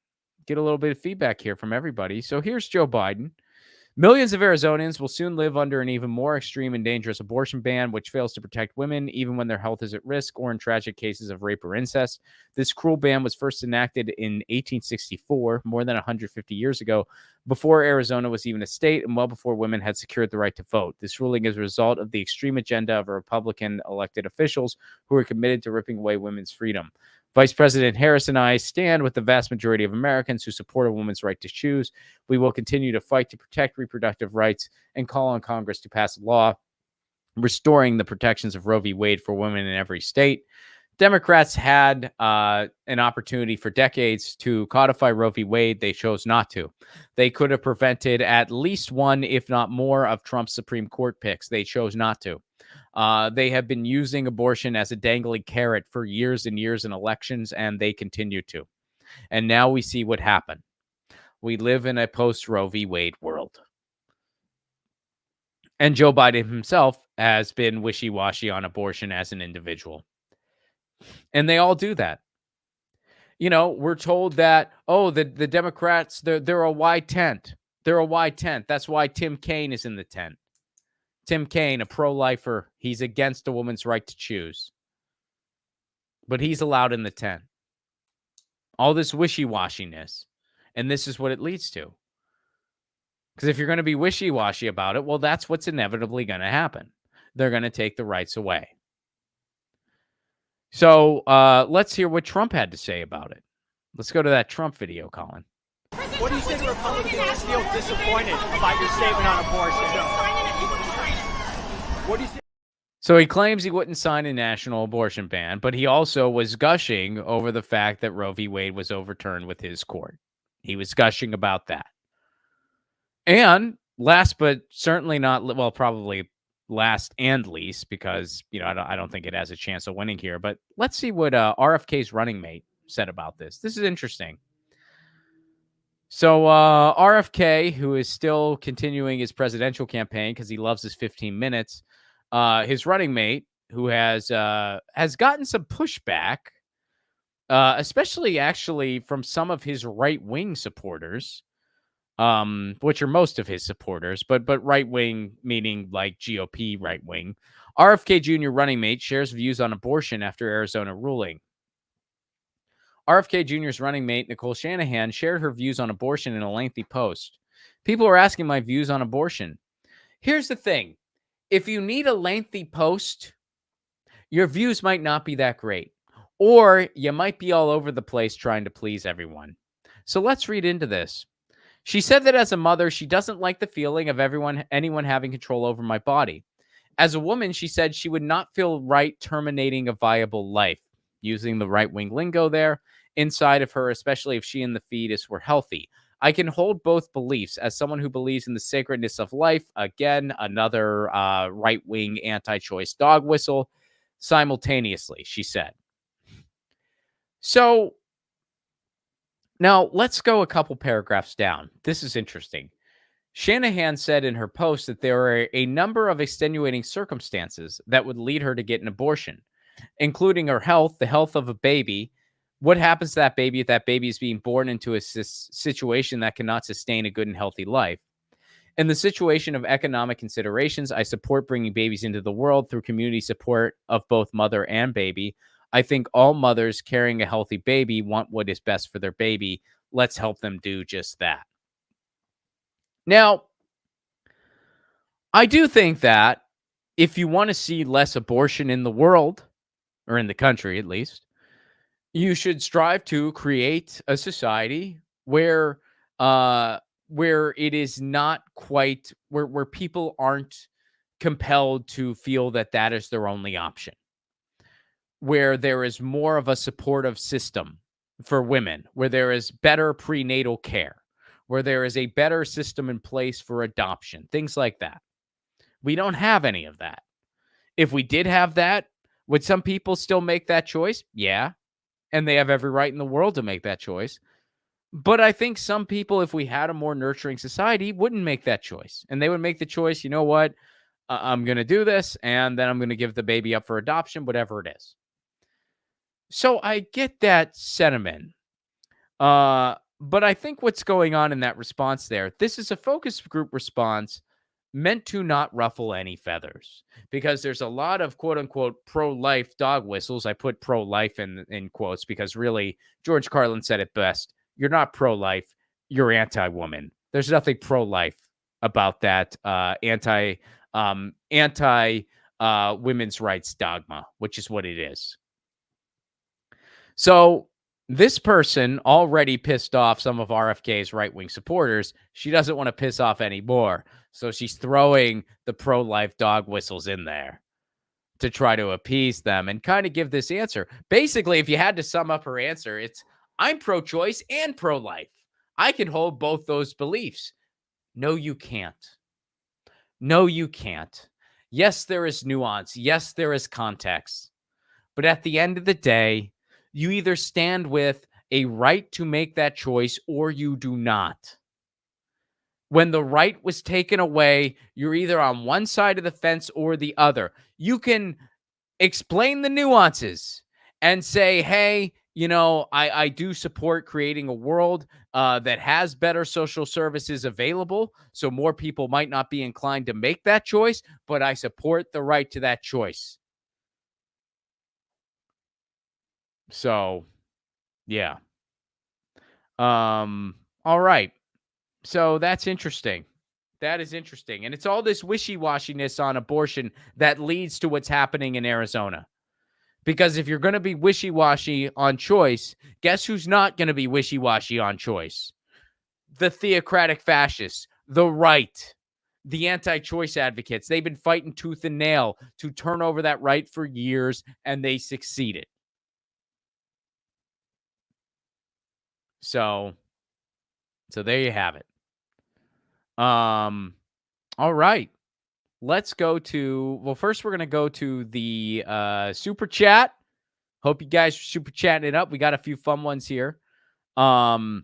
Get a little bit of feedback here from everybody. So here's Joe Biden Millions of Arizonans will soon live under an even more extreme and dangerous abortion ban, which fails to protect women even when their health is at risk or in tragic cases of rape or incest. This cruel ban was first enacted in 1864, more than 150 years ago, before Arizona was even a state and well before women had secured the right to vote. This ruling is a result of the extreme agenda of Republican elected officials who are committed to ripping away women's freedom. Vice President Harris and I stand with the vast majority of Americans who support a woman's right to choose. We will continue to fight to protect reproductive rights and call on Congress to pass a law restoring the protections of Roe v. Wade for women in every state. Democrats had an opportunity for decades to codify Roe v. Wade. They chose not to. They could have prevented at least one, if not more, of Trump's Supreme Court picks. They chose not to. They have been using abortion as a dangling carrot for years and years in elections, and they continue to. And now we see what happened. We live in a post-Roe v. Wade world. And Joe Biden himself has been wishy-washy on abortion as an individual. And they all do that. You know, we're told that, oh, the Democrats, they're a white tent. They're a white tent. That's why Tim Kaine is in the tent. Tim Kaine, a pro-lifer, he's against a woman's right to choose. But he's allowed in the tent. All this wishy-washiness. And this is what it leads to. Because if you're going to be wishy-washy about it, well, that's what's inevitably going to happen. They're going to take the rights away. So let's hear what Trump had to say about it. Let's go to that Trump video, Colin. What do you say to Republicans feel disappointed about your statement on abortion? What do you say? So he claims he wouldn't sign a national abortion ban, but he also was gushing over the fact that Roe v. Wade was overturned with his court. He was gushing about that. And last but certainly not, well, probably last and least, because, you know, I don't think it has a chance of winning here, but let's see what RFK's running mate said about this. This is interesting. So RFK, who is still continuing his presidential campaign because he loves his 15 minutes, his running mate, who has gotten some pushback, especially actually from some of his right-wing supporters, which are most of his supporters, but right-wing meaning like GOP right-wing. RFK Jr. running mate shares views on abortion after Arizona ruling. RFK Jr.'s running mate, Nicole Shanahan, shared her views on abortion in a lengthy post. People are asking my views on abortion. Here's the thing. If you need a lengthy post, your views might not be that great. Or you might be all over the place trying to please everyone. So let's read into this. She said that as a mother, she doesn't like the feeling of anyone having control over my body. As a woman, she said she would not feel right terminating a viable life, using the right-wing lingo there, inside of her, especially if she and the fetus were healthy. I can hold both beliefs as someone who believes in the sacredness of life. Again, another right-wing anti-choice dog whistle simultaneously, she said. So now let's go a couple paragraphs down. This is interesting. Shanahan said in her post that there are a number of extenuating circumstances that would lead her to get an abortion, including her health, the health of a baby. What happens to that baby if that baby is being born into a situation that cannot sustain a good and healthy life? In the situation of economic considerations, I support bringing babies into the world through community support of both mother and baby. I think all mothers carrying a healthy baby want what is best for their baby. Let's help them do just that. Now, I do think that if you want to see less abortion in the world, or in the country at least, you should strive to create a society where it is not quite where people aren't compelled to feel that that is their only option, where there is more of a supportive system for women, where there is better prenatal care, where there is a better system in place for adoption, things like that. We don't have any of that. If we did have that, would some people still make that choice? Yeah. And they have every right in the world to make that choice. But I think some people, if we had a more nurturing society, wouldn't make that choice. And they would make the choice, you know what? I'm going to do this, and then I'm going to give the baby up for adoption, whatever it is. So I get that sentiment. But I think what's going on in that response there, this is a focus group response meant to not ruffle any feathers, because there's a lot of quote unquote pro-life dog whistles. I put pro-life in quotes because really George Carlin said it best. You're not pro-life, you're anti-woman. There's nothing pro-life about that anti women's rights dogma, which is what it is. So this person already pissed off some of RFK's right-wing supporters. She doesn't want to piss off any more. So she's throwing the pro-life dog whistles in there to try to appease them and kind of give this answer. Basically, if you had to sum up her answer, it's I'm pro-choice and pro-life. I can hold both those beliefs. No, you can't. No, you can't. Yes, there is nuance. Yes, there is context. But at the end of the day, you either stand with a right to make that choice or you do not. When the right was taken away, you're either on one side of the fence or the other. You can explain the nuances and say, hey, you know, I do support creating a world that has better social services available, so more people might not be inclined to make that choice, but I support the right to that choice. So, yeah. All right. So that's interesting. That is interesting. And it's all this wishy-washiness on abortion that leads to what's happening in Arizona. Because if you're going to be wishy-washy on choice, guess who's not going to be wishy-washy on choice? The theocratic fascists, the right, the anti-choice advocates. They've been fighting tooth and nail to turn over that right for years, and they succeeded. So there you have it. All right. Let's go to, well, first we're going to go to the super chat. Hope you guys are super chatting it up. We got a few fun ones here. And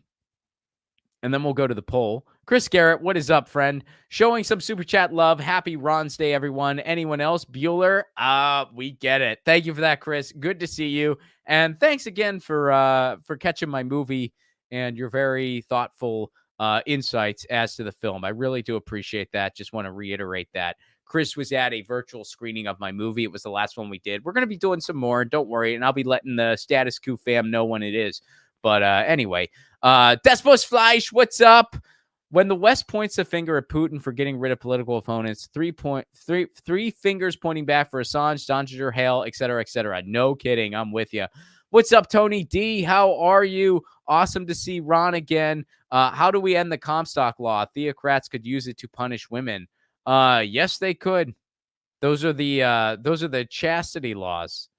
then we'll go to the poll. Chris Garrett, what is up, friend? Showing some super chat love. Happy Ron's Day, everyone. Anyone else? Bueller? We get it. Thank you for that, Chris. Good to see you. And thanks again for catching my movie and your very thoughtful insights as to the film. I really do appreciate that. Just want to reiterate that. Chris was at a virtual screening of my movie. It was the last one we did. We're going to be doing some more. Don't worry. And I'll be letting the Status Coup fam know when it is. But anyway, Despos Fleisch, what's up? When the West points the finger at Putin for getting rid of political opponents, three fingers pointing back for Assange, Donjiger, Hale, et cetera, et cetera. No kidding. I'm with you. What's up, Tony D? How are you? Awesome to see Ron again. How do we end the Comstock law? Theocrats could use it to punish women. Yes, they could. Those are the chastity laws.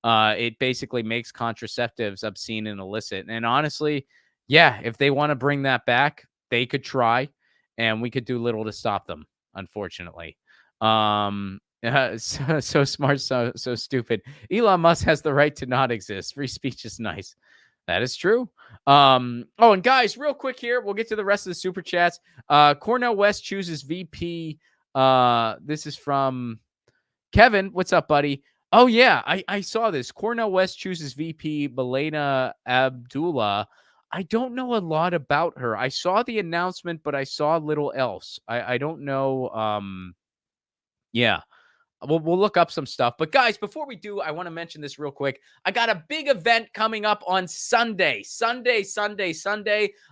It basically makes contraceptives obscene and illicit. And honestly, yeah, if they want to bring that back, they could try, and we could do little to stop them, unfortunately. So smart, so stupid. Elon Musk has the right to not exist. Free speech is nice. That is true. Oh, and guys, real quick here, we'll get to the rest of the super chats. Cornel West chooses VP. This is from Kevin. What's up, buddy? Oh, yeah, I saw this. Cornel West chooses VP Belena Abdullah. I don't know a lot about her. I saw the announcement, but I saw little else. I don't know. Yeah. We'll look up some stuff. But guys, before we do, I want to mention this real quick. I got a big event coming up on Sunday. Sunday.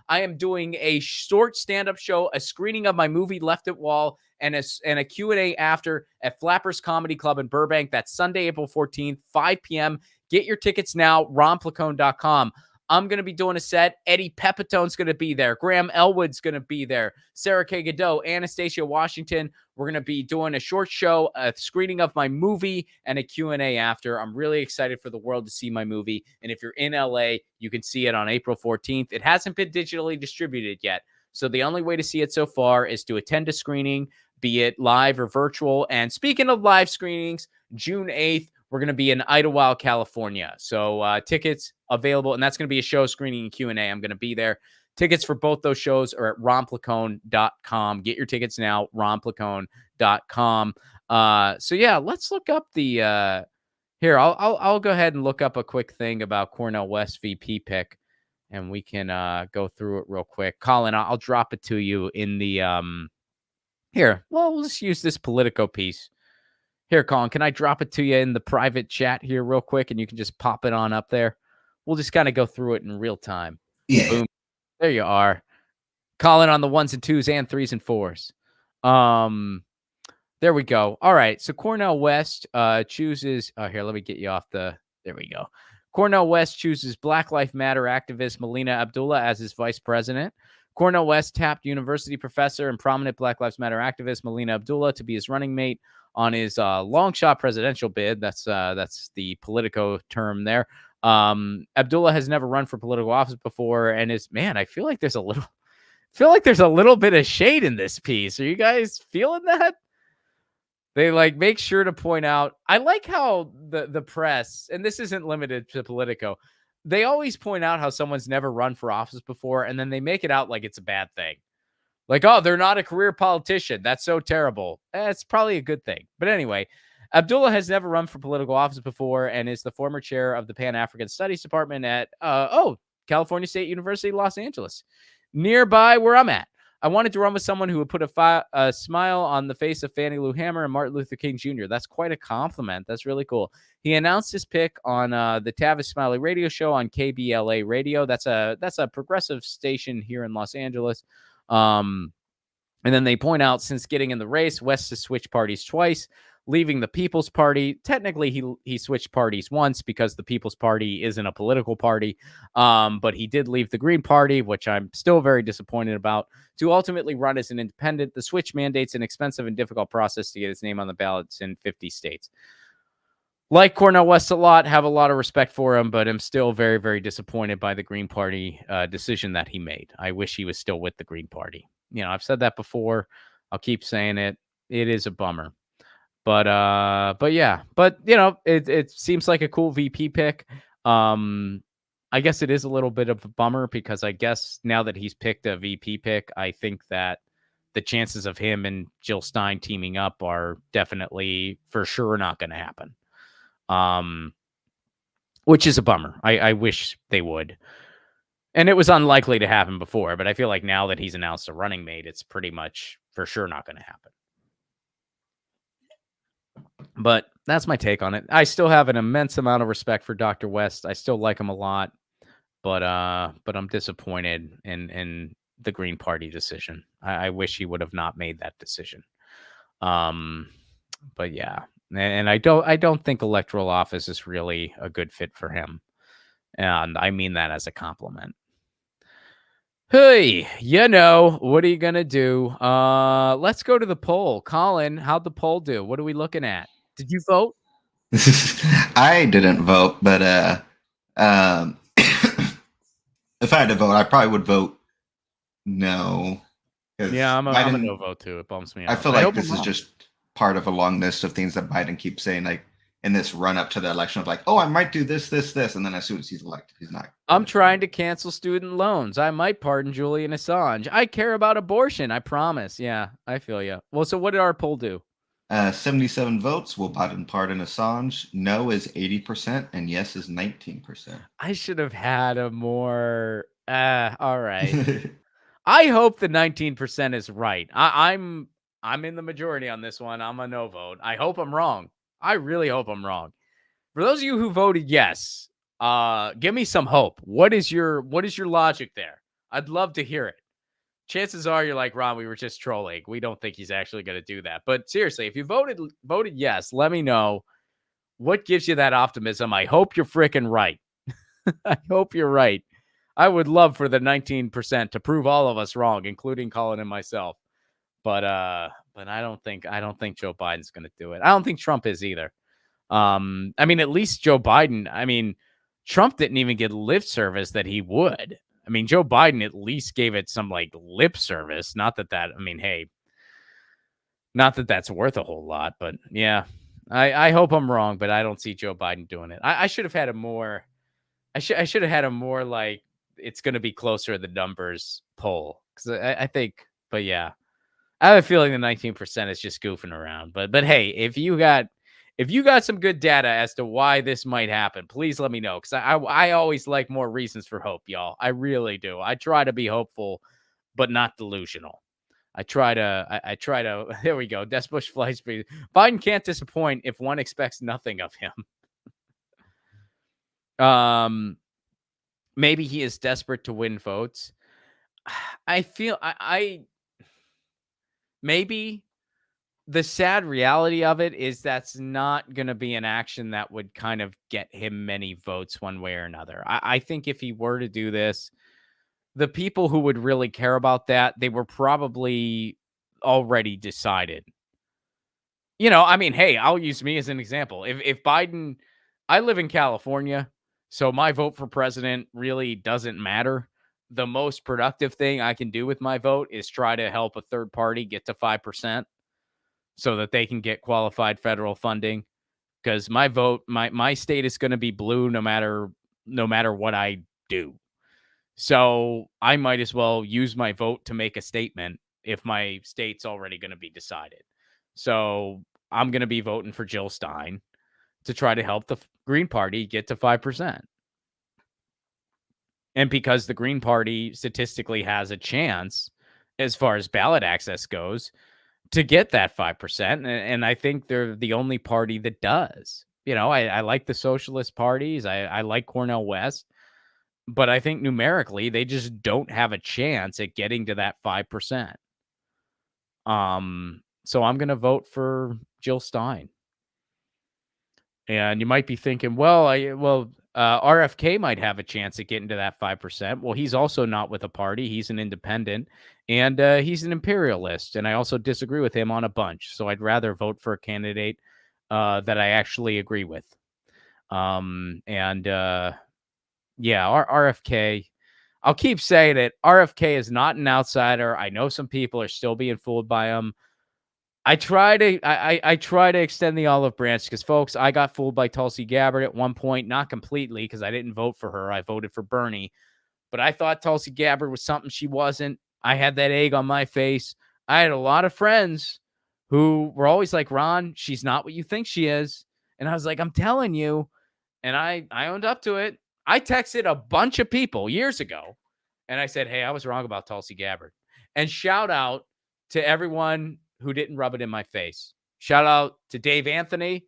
I am doing a short stand-up show, a screening of my movie Left at Wall, and a Q&A after at Flappers Comedy Club in Burbank. That's Sunday, April 14th, 5 p.m. Get your tickets now, ronplacone.com. I'm going to be doing a set. Eddie Pepitone's going to be there. Graham Elwood's going to be there. Sarah K. Godot, Anastasia Washington. We're going to be doing a short show, a screening of my movie, and a Q&A after. I'm really excited for the world to see my movie. And if you're in LA, you can see it on April 14th. It hasn't been digitally distributed yet. So the only way to see it so far is to attend a screening, be it live or virtual. And speaking of live screenings, June 8th, we're going to be in Idlewild, California. So tickets available, and that's going to be a show screening and Q&A. I'm going to be there. Tickets for both those shows are at ronplacone.com. Get your tickets now, ronplacone.com. So yeah, let's look up the here. I'll go ahead and look up a quick thing about Cornel West VP pick. and we can go through it real quick. Colin, I'll drop it to you in the here. Well, we'll just use this Politico piece. Here, Colin, can I drop it to you in the private chat here real quick, and you can just pop it on up there? We'll just kind of go through it in real time. Yeah. Boom. There you are. Colin on the 1s and 2s and 3s and 4s. There we go. All right. So Cornel West chooses. Oh, here, let me get you off the. There we go. Cornel West chooses Black Lives Matter activist Melina Abdullah as his vice president. Cornel West tapped university professor and prominent Black Lives Matter activist Melina Abdullah to be his running mate on his long shot presidential bid. That's the Politico term there. Abdullah has never run for political office before, and I feel like there's a little bit of shade in this piece. Are you guys feeling that? They make sure to point out. I like how the press, and this isn't limited to Politico, they always point out how someone's never run for office before, and then they make it out like it's a bad thing. Like, oh, they're not a career politician. That's so terrible. It's probably a good thing. But anyway, Abdullah has never run for political office before and is the former chair of the Pan-African Studies Department at California State University, Los Angeles, nearby where I'm at. I wanted to run with someone who would put a smile on the face of Fannie Lou Hamer and Martin Luther King Jr. That's quite a compliment. That's really cool. He announced his pick on the Tavis Smiley radio show on KBLA Radio. That's a progressive station here in Los Angeles. And then they point out, since getting in the race, West has switched parties twice, leaving the People's Party. Technically, he switched parties once because the People's Party isn't a political party. But he did leave the Green Party, which I'm still very disappointed about, to ultimately run as an independent. The switch mandates an expensive and difficult process to get his name on the ballots in 50 states. Like Cornel West a lot, have a lot of respect for him, but I'm still very, very disappointed by the Green Party decision that he made. I wish he was still with the Green Party. I've said that before. I'll keep saying it. It is a bummer. But yeah. But, it seems like a cool VP pick. I guess it is a little bit of a bummer because I guess now that he's picked a VP pick, I think that the chances of him and Jill Stein teaming up are definitely for sure not going to happen. Which is a bummer. I wish they would. And it was unlikely to happen before, but I feel like now that he's announced a running mate, it's pretty much for sure not going to happen. But that's my take on it. I still have an immense amount of respect for Dr. West. I still like him a lot, but I'm disappointed in the Green Party decision. I wish he would have not made that decision. But yeah. And I don't think electoral office is really a good fit for him. And I mean that as a compliment. Hey, what are you going to do? Let's go to the poll. Colin, how'd the poll do? What are we looking at? Did you vote? I didn't vote, but if I had to vote, I probably would vote no. Yeah, I'm a no vote too. It bumps me out. I feel like this is just part of a long list of things that Biden keeps saying, like in this run up to the election of like, oh, I might do this, and then as soon as he's elected, he's not. I'm trying to cancel student loans. I might pardon Julian Assange. I care about abortion. I promise. Yeah, I feel you. Well, so what did our poll do? 77 votes will Biden pardon Assange. No is 80%, and yes is 19%. I should have had a more. All right. I hope the 19% is right. I'm in the majority on this one. I'm a no vote. I hope I'm wrong. I really hope I'm wrong. For those of you who voted yes, give me some hope. What is your logic there? I'd love to hear it. Chances are you're like, Ron, we were just trolling. We don't think he's actually going to do that. But seriously, if you voted yes, let me know what gives you that optimism. I hope you're freaking right. I hope you're right. I would love for the 19% to prove all of us wrong, including Colin and myself. But I don't think Joe Biden's going to do it. I don't think Trump is either. I mean, at least Joe Biden. I mean, Trump didn't even get lip service that he would. I mean, Joe Biden at least gave it some lip service. Not that I mean, hey, not that that's worth a whole lot, but yeah, I hope I'm wrong, but I don't see Joe Biden doing it. I should have had a more. I should have had a more it's going to be closer to the numbers poll because I think. But yeah, I have a feeling the 19% is just goofing around. But hey, if you got If you got some good data as to why this might happen, please let me know, because I always like more reasons for hope, y'all. I really do. I try to be hopeful, but not delusional. I try to. There we go. Des Bush flies. Biden can't disappoint if one expects nothing of him. Maybe he is desperate to win votes. I feel I maybe the sad reality of it is that's not going to be an action that would kind of get him many votes one way or another. I think if he were to do this, the people who would really care about that, they were probably already decided. You know, I mean, hey, I'll use me as an example. If Biden, I live in California, so my vote for president really doesn't matter. The most productive thing I can do with my vote is try to help a third party get to 5%. So that they can get qualified federal funding, because my vote, my state is going to be blue no matter what I do. So I might as well use my vote to make a statement if my state's already going to be decided. So I'm going to be voting for Jill Stein to try to help the Green Party get to 5%. And because the Green Party statistically has a chance as far as ballot access goes to get that 5%. And I think they're the only party that does. You know, I like the socialist parties. I like Cornel West. But I think numerically, they just don't have a chance at getting to that 5%. So I'm going to vote for Jill Stein. And you might be thinking, well, RFK might have a chance at getting to that 5%. Well, he's also not with a party. He's an independent, and he's an imperialist. And I also disagree with him on a bunch. So I'd rather vote for a candidate that I actually agree with. RFK, I'll keep saying it. RFK is not an outsider. I know some people are still being fooled by him. I try to extend the olive branch because, folks, I got fooled by Tulsi Gabbard at one point, not completely because I didn't vote for her. I voted for Bernie, but I thought Tulsi Gabbard was something she wasn't. I had that egg on my face. I had a lot of friends who were always like, Ron, she's not what you think she is. And I was like, I'm telling you. And I owned up to it. I texted a bunch of people years ago and I said, hey, I was wrong about Tulsi Gabbard. And shout out to everyone who didn't rub it in my face. Shout out to Dave Anthony,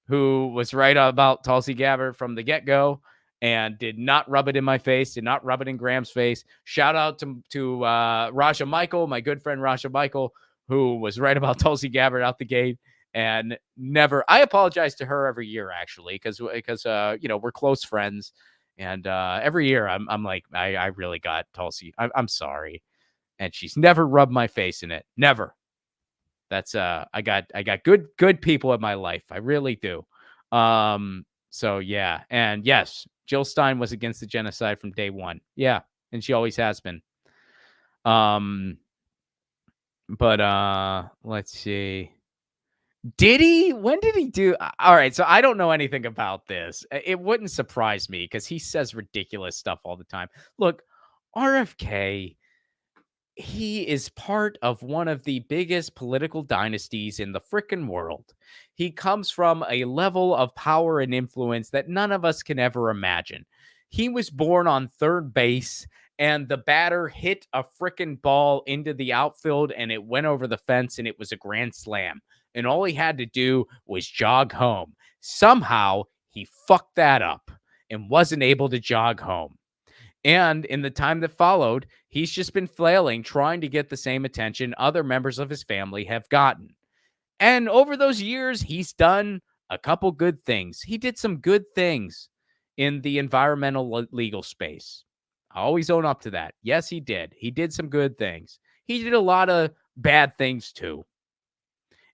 who was right about Tulsi Gabbard from the get-go and did not rub it in my face, did not rub it in Graham's face. Shout out to Raja Michael, my good friend Raja Michael, who was right about Tulsi Gabbard out the gate and never. I apologize to her every year, actually, because we're close friends. And every year I'm like, I really got Tulsi. I'm sorry. And she's never rubbed my face in it. Never. That's I got good people in my life. I really do. So yeah. And yes, Jill Stein was against the genocide from day one. Yeah. And she always has been. But let's see. Did he? When did he do? All right. So I don't know anything about this. It wouldn't surprise me because he says ridiculous stuff all the time. Look, RFK, he is part of one of the biggest political dynasties in the frickin' world. He comes from a level of power and influence that none of us can ever imagine. He was born on third base, and the batter hit a frickin' ball into the outfield, and it went over the fence, and it was a grand slam. And all he had to do was jog home. Somehow, he fucked that up and wasn't able to jog home. And in the time that followed, he's just been flailing, trying to get the same attention other members of his family have gotten. And over those years, he's done a couple good things. He did some good things in the environmental legal space. I always own up to that. Yes, he did. He did some good things. He did a lot of bad things too.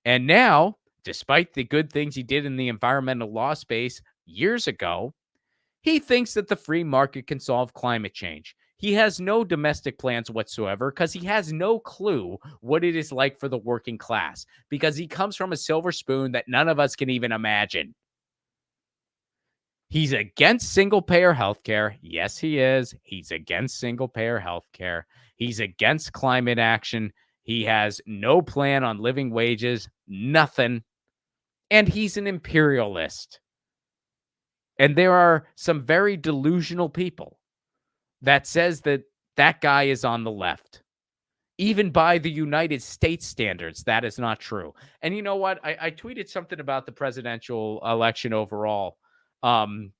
And now, despite the good things he did in the environmental law space years ago, he thinks that the free market can solve climate change. He has no domestic plans whatsoever because he has no clue what it is like for the working class because he comes from a silver spoon that none of us can even imagine. He's against single-payer healthcare. Yes, he is. He's against single-payer healthcare. He's against climate action. He has no plan on living wages, nothing. And he's an imperialist. And there are some very delusional people that says that that guy is on the left. Even by the United States standards, that is not true. And you know what? I tweeted something about the presidential election overall. And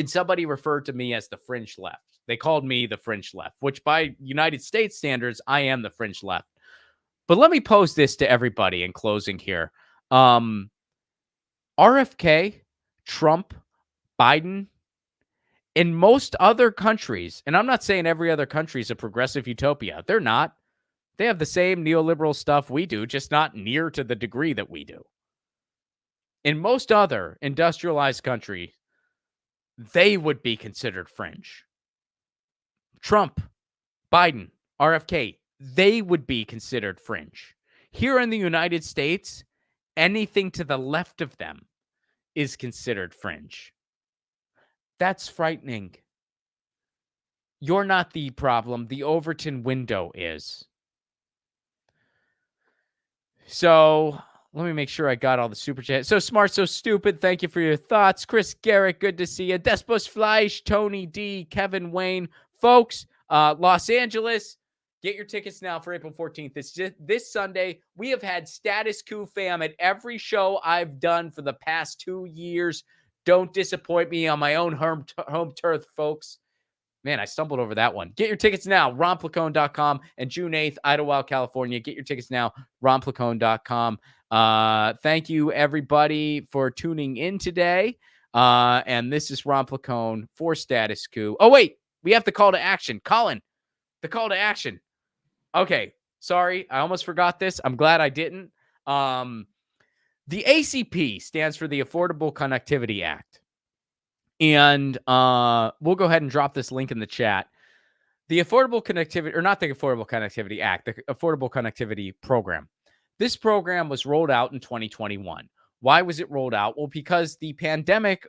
somebody referred to me as the fringe left. They called me the fringe left, which by United States standards, I am the fringe left. But let me pose this to everybody in closing here. RFK, Trump, Biden, in most other countries, and I'm not saying every other country is a progressive utopia. They're not. They have the same neoliberal stuff we do, just not near to the degree that we do. In most other industrialized countries, they would be considered fringe. Trump, Biden, RFK, they would be considered fringe. Here in the United States, anything to the left of them is considered fringe. That's frightening. You're not the problem. The Overton window is. So let me make sure I got all the super chat. So smart, so stupid. Thank you for your thoughts. Chris Garrett, good to see you. Despos Fleisch, Tony D, Kevin Wayne. Folks, Los Angeles, get your tickets now for April 14th. This Sunday. We have had Status Coup fam at every show I've done for the past 2 years. Don't disappoint me on my own home turf, folks. Man, I stumbled over that one. Get your tickets now, ronplacone.com. And June 8th, Idlewild, California. Get your tickets now, ronplacone.com. Thank you, everybody, for tuning in today. And this is Ron Placone for Status Coup. Oh, wait. We have the call to action. Colin, the call to action. Okay. Sorry. I almost forgot this. I'm glad I didn't. The ACP stands for the Affordable Connectivity Act. And we'll go ahead and drop this link in the chat. The Affordable Connectivity, or not the Affordable Connectivity Act, the Affordable Connectivity Program. This program was rolled out in 2021. Why was it rolled out? Well, because the pandemic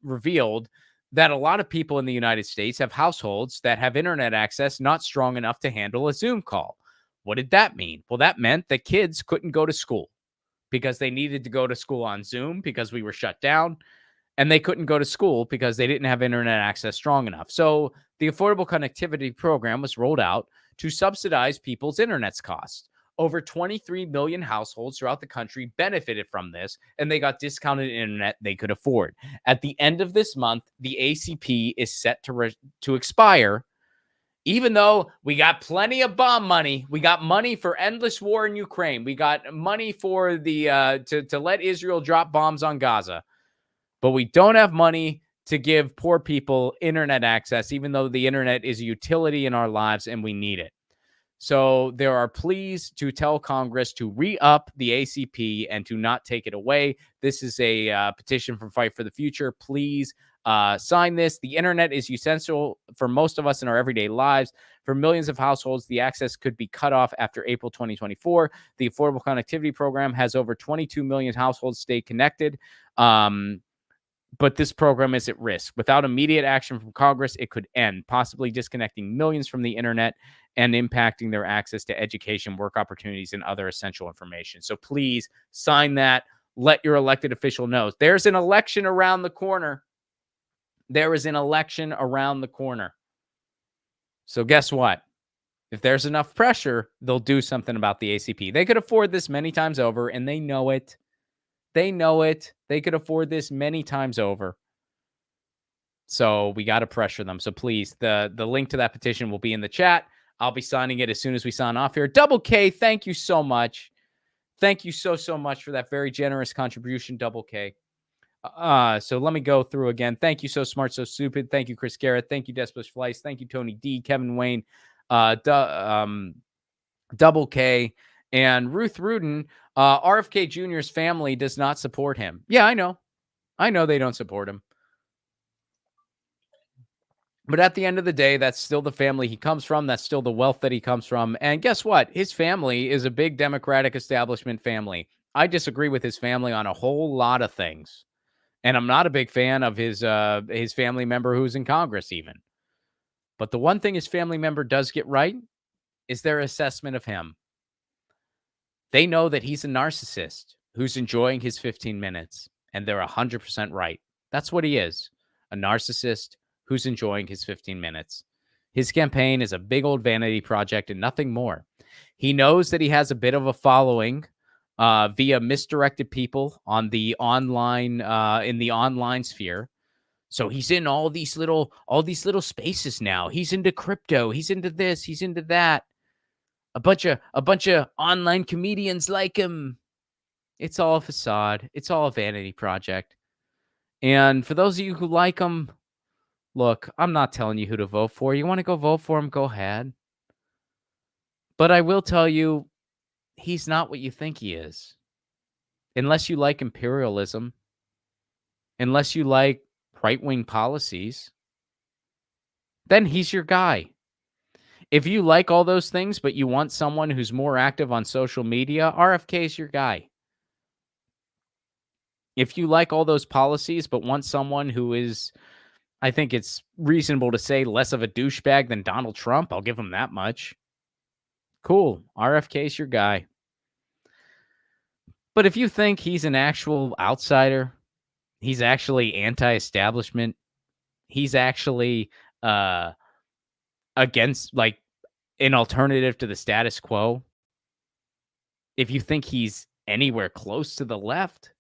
revealed that a lot of people in the United States have households that have internet access not strong enough to handle a Zoom call. What did that mean? Well, that meant that kids couldn't go to school because they needed to go to school on Zoom because we were shut down, and they couldn't go to school because they didn't have internet access strong enough. So the Affordable Connectivity Program was rolled out to subsidize people's internet costs. Over 23 million households throughout the country benefited from this, and they got discounted internet they could afford. At the end of this month, the ACP is set to expire. Even though we got plenty of bomb money, we got money for endless war in Ukraine, we got money for the to let Israel drop bombs on Gaza, but we don't have money to give poor people internet access, even though the internet is a utility in our lives and we need it. So there are pleas to tell Congress to re-up the ACP and to not take it away. This is a petition from Fight for the Future. Please sign this. The internet is essential for most of us in our everyday lives. For millions of households, the access could be cut off after April 2024. The Affordable Connectivity Program has over 22 million households stay connected. But this program is at risk. Without immediate action from Congress, it could end, possibly disconnecting millions from the internet and impacting their access to education, work opportunities, and other essential information. So please sign that. Let your elected official know. There's an election around the corner. There is an election around the corner. So guess what? If there's enough pressure, they'll do something about the ACP. They could afford this many times over, and they know it. They know it. They could afford this many times over. So we got to pressure them. So please, the link to that petition will be in the chat. I'll be signing it as soon as we sign off here. Double K, thank you so much. Thank you so much for that very generous contribution, Double K. So let me go through again. Thank you, So Smart, So Stupid. Thank you, Chris Garrett. Thank you, Despos Fleiss. Thank you, Tony D, Kevin Wayne, Double K, and Ruth Rudin. RFK Jr.'s family does not support him. Yeah, I know. I know they don't support him. But at the end of the day, that's still the family he comes from. That's still the wealth that he comes from. And guess what? His family is a big Democratic establishment family. I disagree with his family on a whole lot of things. And I'm not a big fan of his family member who's in Congress even. But the one thing his family member does get right is their assessment of him. They know that he's a narcissist. who's enjoying his 15 minutes. And they're 100% right. That's what he is. A narcissist who's enjoying his 15 minutes. His campaign is a big old vanity project and nothing more. He knows that he has a bit of a following via misdirected people on the online in the online sphere. So he's in all these little spaces now. He's into crypto. He's into this. He's into that. A bunch of online comedians like him. It's all a facade. It's all a vanity project. And for those of you who like him, look, I'm not telling you who to vote for. You want to go vote for him, go ahead. But I will tell you, he's not what you think he is. Unless you like imperialism, unless you like right-wing policies, then he's your guy. If you like all those things, but you want someone who's more active on social media, RFK is your guy. If you like all those policies, but want someone who is, I think it's reasonable to say, less of a douchebag than Donald Trump, I'll give him that much. Cool. RFK is your guy. But if you think he's an actual outsider, he's actually anti-establishment, he's actually against, like, an alternative to the status quo, if you think he's anywhere close to the left,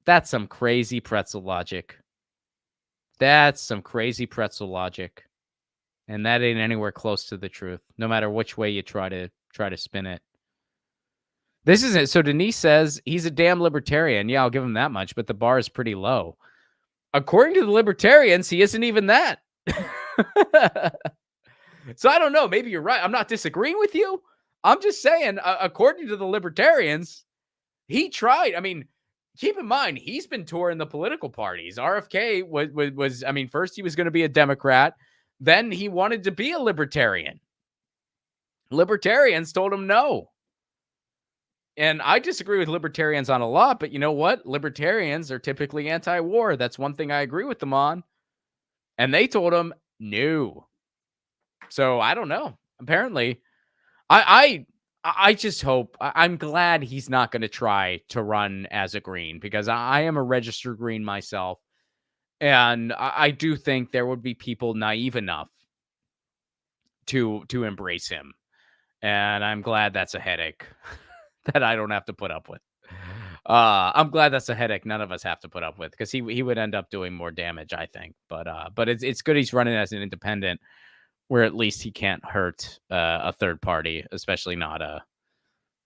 that's some crazy pretzel logic. That's some crazy pretzel logic. And that ain't anywhere close to the truth, no matter which way you try to spin it. This isn't. So Denise says he's a damn libertarian. Yeah, I'll give him that much, but the bar is pretty low. According to the libertarians, he isn't even that. So I don't know. Maybe you're right. I'm not disagreeing with you. I'm just saying, according to the libertarians, he tried. I mean, keep in mind, he's been touring the political parties. RFK was I mean, first he was going to be a Democrat. Then he wanted to be a libertarian. Libertarians told him no. And I disagree with libertarians on a lot, but you know what? Libertarians are typically anti-war. That's one thing I agree with them on. And they told him no. So I don't know. Apparently, I just hope, I'm glad he's not going to try to run as a Green, because I am a registered Green myself. And I do think there would be people naive enough to embrace him. And I'm glad that's a headache that I don't have to put up with. I'm glad that's a headache none of us have to put up with, because he would end up doing more damage, I think. But it's good he's running as an independent, where at least he can't hurt a third party, especially not a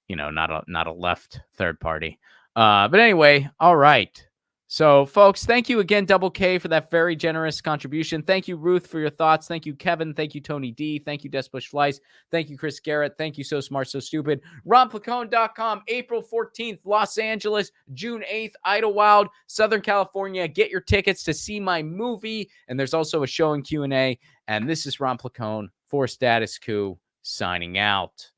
left third party. But anyway, all right. So, folks, thank you again, Double K, for that very generous contribution. Thank you, Ruth, for your thoughts. Thank you, Kevin. Thank you, Tony D. Thank you, Desbush Flies. Thank you, Chris Garrett. Thank you, So Smart, So Stupid. RonPlacone.com, April 14th, Los Angeles, June 8th, Idlewild, Southern California. Get your tickets to see my movie. And there's also a show and Q&A. And this is Ron Placone for Status Coup, signing out.